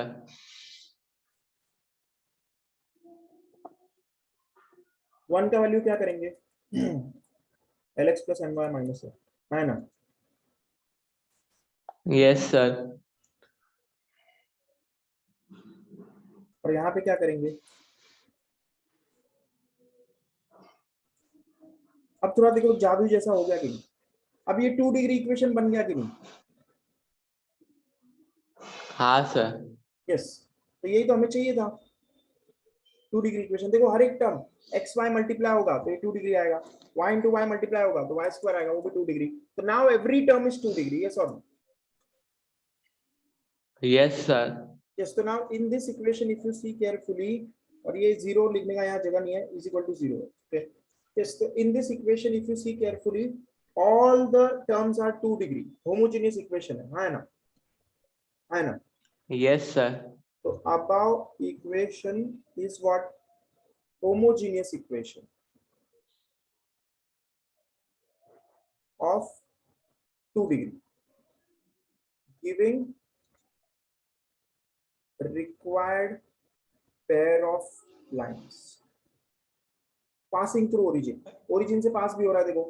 1 का वैल्यू क्या करेंगे? lx प्लस my माइनस है ना? Yes, sir. और यहाँ पे क्या करेंगे, अब थोड़ा देखो जादू जैसा हो गया कि नहीं, अब ये 2 डिग्री इक्वेशन बन गया कि नहीं? हाँ सर। यस, तो यही तो हमें चाहिए था, 2 डिग्री इक्वेशन। देखो हर एक टर्म एक्स वाई मल्टीप्लाई होगा तो ये 2 डिग्री आएगा, y इंटू वाई मल्टीप्लाई होगा तो y स्क्वायर आएगा, वो भी 2 डिग्री। तो now every term is 2 degree, yes और नो? Yes sir. यस, तो now in this equation if you see carefully, और ये जीरो लिखने का यहाँ जगह नहीं है, is equal to zero. Okay, yes, तो in this equation if you see carefully all the terms are 2 degree, homogeneous equation है ना, है ना? Yes sir. तो above equation is what? Homogeneous equation of 2 degree giving required pair of lines passing through origin. origin से पास भी हो रहा है, देखो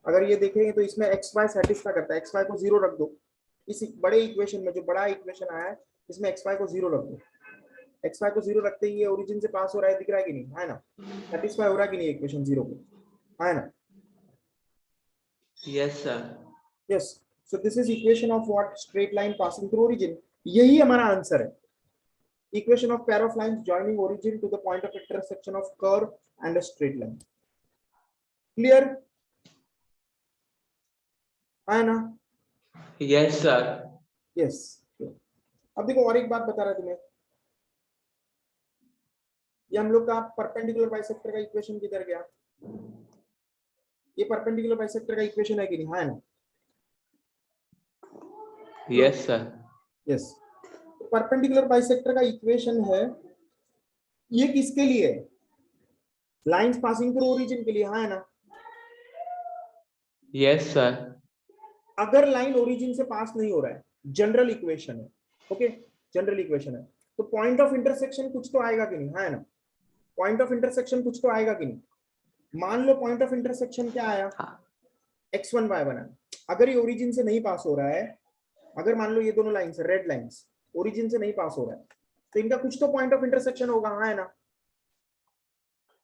अगर ये देखेंगे तो इसमें एक्स वाई सेटिस्फाई करता है, एक्स वाई को जीरो रख दो, इस बड़े इक्वेशन में जो बड़ा इक्वेशन आया है इसमें एक्स वाई को जीरो रख दो, एक्स वाई को जीरो रखते ही ये ओरिजिन से पास हो रहा है, दिख रहा है कि नहीं, है ना? सेटिस्फाई हो रहा है कि नहीं इक्वेशन जीरो को, है ना? Yes sir. Yes, so this is equation of what? Straight line passing through origin. यही हमारा आंसर है, equation of pair of lines joining origin to the point of intersection of curve and a straight line. Clear है ना? Yes sir. यस, अब देखो और एक बात बता रहा तुम्हें, ये हम लोग का परपेंडिकुलर बाइसेक्टर का इक्वेशन किधर गया? ये परपेंडिकुलर बाइसेक्टर का इक्वेशन है कि नहीं, है ना? Yes sir. Yes, perpendicular bisector का इक्वेशन है, ये किसके लिए है? लाइंस पासिंग थ्रू ओरिजिन के लिए, है ना? Yes sir. अगर लाइन ओरिजिन से पास नहीं हो रहा है, जनरल इक्वेशन है, ओके, जनरल इक्वेशन है, तो पॉइंट ऑफ इंटरसेक्शन कुछ तो आएगा कि नहीं, है ना? पॉइंट ऑफ इंटरसेक्शन कुछ तो आएगा कि नहीं? मान लो पॉइंट ऑफ इंटरसेक्शन क्या आया, x1 y1 है। अगर ये ओरिजिन से नहीं पास हो रहा है, अगर मान लो ये दोनों लाइंस रेड लाइंस ओरिजिन से नहीं पास हो रहा है, तो इनका कुछ तो पॉइंट ऑफ इंटरसेक्शन होगा, है ना?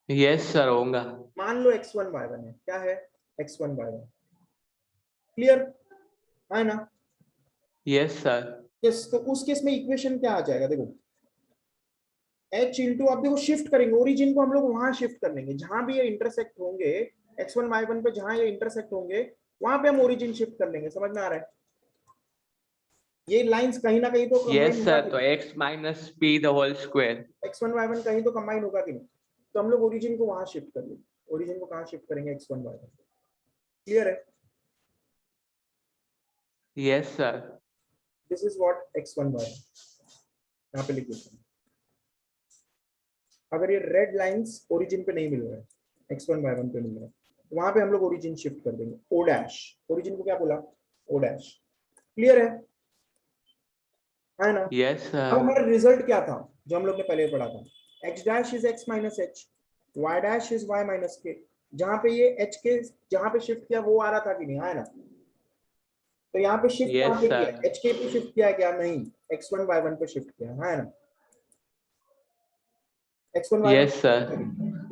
यस सर होगा। मान लो x1 y1 है, क्या है? x1 y1, क्लियर है ना? Yes sir. यस, तो उस केस में इक्वेशन क्या आ जाएगा, देखो h इंटू, अब देखो शिफ्ट करेंगे ओरिजिन को, हम लोग वहां शिफ्ट कर लेंगे जहां भी ये इंटरसेक्ट होंगे, x1 y1 पे जहां ये इंटरसेक्ट होंगे वहां पे हम ओरिजिन शिफ्ट कर लेंगे, समझ में आ रहा है? ये लाइंस कहीं ना कहीं तो यस कंबाइन होगा सर, कि तो x minus P the whole square. x1 y1 कहीं तो कंबाइन होगा कि नहीं, तो हम लोग ओरिजिन को वहां शिफ्ट कर लेंगे, ओरिजिन को कहां शिफ्ट करेंगे? x1 y1, क्लियर है? Yes sir. This is what x1 y1, यहाँ पे लिख देते हैं। अगर ये रेड लाइंस ओरिजिन पे नहीं मिल रहा है, x1 y1 पे मिल रहा है, तो वहां पे हम लोग ओरिजिन शिफ्ट कर देंगे, o डैश, ओरिजिन को क्या बोला? o डैश, क्लियर है ना? यस अब सर। हमारा रिजल्ट क्या था जो हम लोग ने पहले पढ़ा था? x dash is x minus h, y dash is y minus k, जहां पे ये h के जहां पे शिफ्ट किया वो आ रहा था कि नहीं, है ना? तो यहाँ पे शिफ्ट कहाँ यस पे किया? सर। h k पे शिफ्ट किया क्या? नहीं, x1 y1 पे शिफ्ट किया, है ना? x1 y1, yes sir.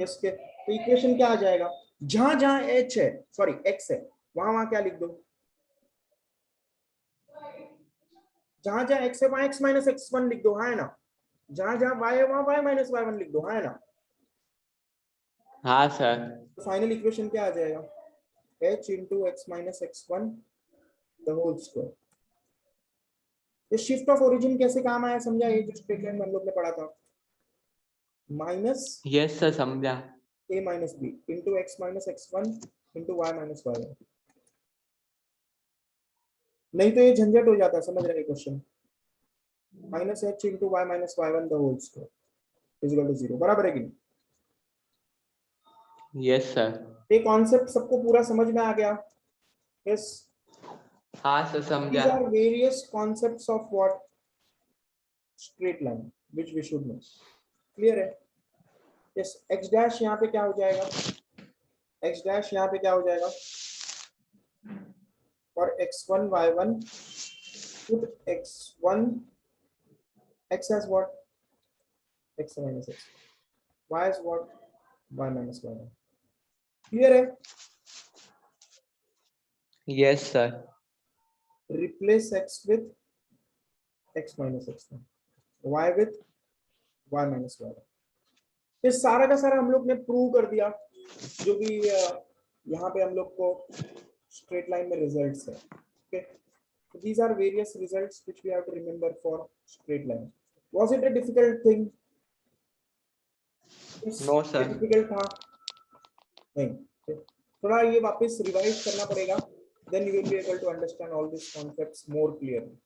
Yes के, तो इक्वेशन क्या आ जाएगा? जहां जहां h है, सॉरी x है, वहां वहां क्या लिख दो? जहां जहां x है वहां x माइनस x1 लिख दो, है ना? जहां जहां y है वहां y माइनस y1 लिख दो, है ना? हाँ सर। तो फाइनल इक्वेशन क्या आ जाएगा? h into x minus x1 the whole square. ये शिफ्ट ऑफ ओरिजिन कैसे काम आया समझा? ये जो स्ट्रेट लाइन में हम लोग ने पढ़ा था, माइनस यस सर समझा। a minus b into x minus x1 into y minus y1। नहीं तो ये झंझट हो जाता है, समझ रहे question? Minus h into y minus y1 the whole square is equal to 0, बराबर है कि नहीं? Yes sir. ये कॉन्सेप्ट सबको पूरा समझ में आ गया? यस, हाँ सर समझा। these are various concepts of what? Straight line which we should know, clear है? यस, x डैश यहाँ पे क्या हो जाएगा? x डैश यहाँ पे क्या हो जाएगा? और x1 y1 put x1 x as what? x minus x, y is what, y minus y. Clear है? yes sir. Replace x with x minus x, y with y minus y. ये सारा का सारा हम लोग ने प्रूव कर दिया जो भी यहाँ पे हम लोग को स्ट्रेट लाइन में रिजल्ट्स है. Okay, so these are various results which we have to remember for straight line. Was it a difficult thing? No, sir. Difficult था नहीं. Okay. थोड़ा ये वापस रिवाइज करना पड़ेगा, then you will be able to understand all these concepts more clearly.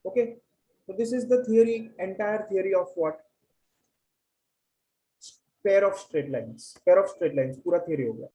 Okay, so this is the theory, entire theory of what, pair of straight lines. Pair of straight lines पूरा theory हो गया.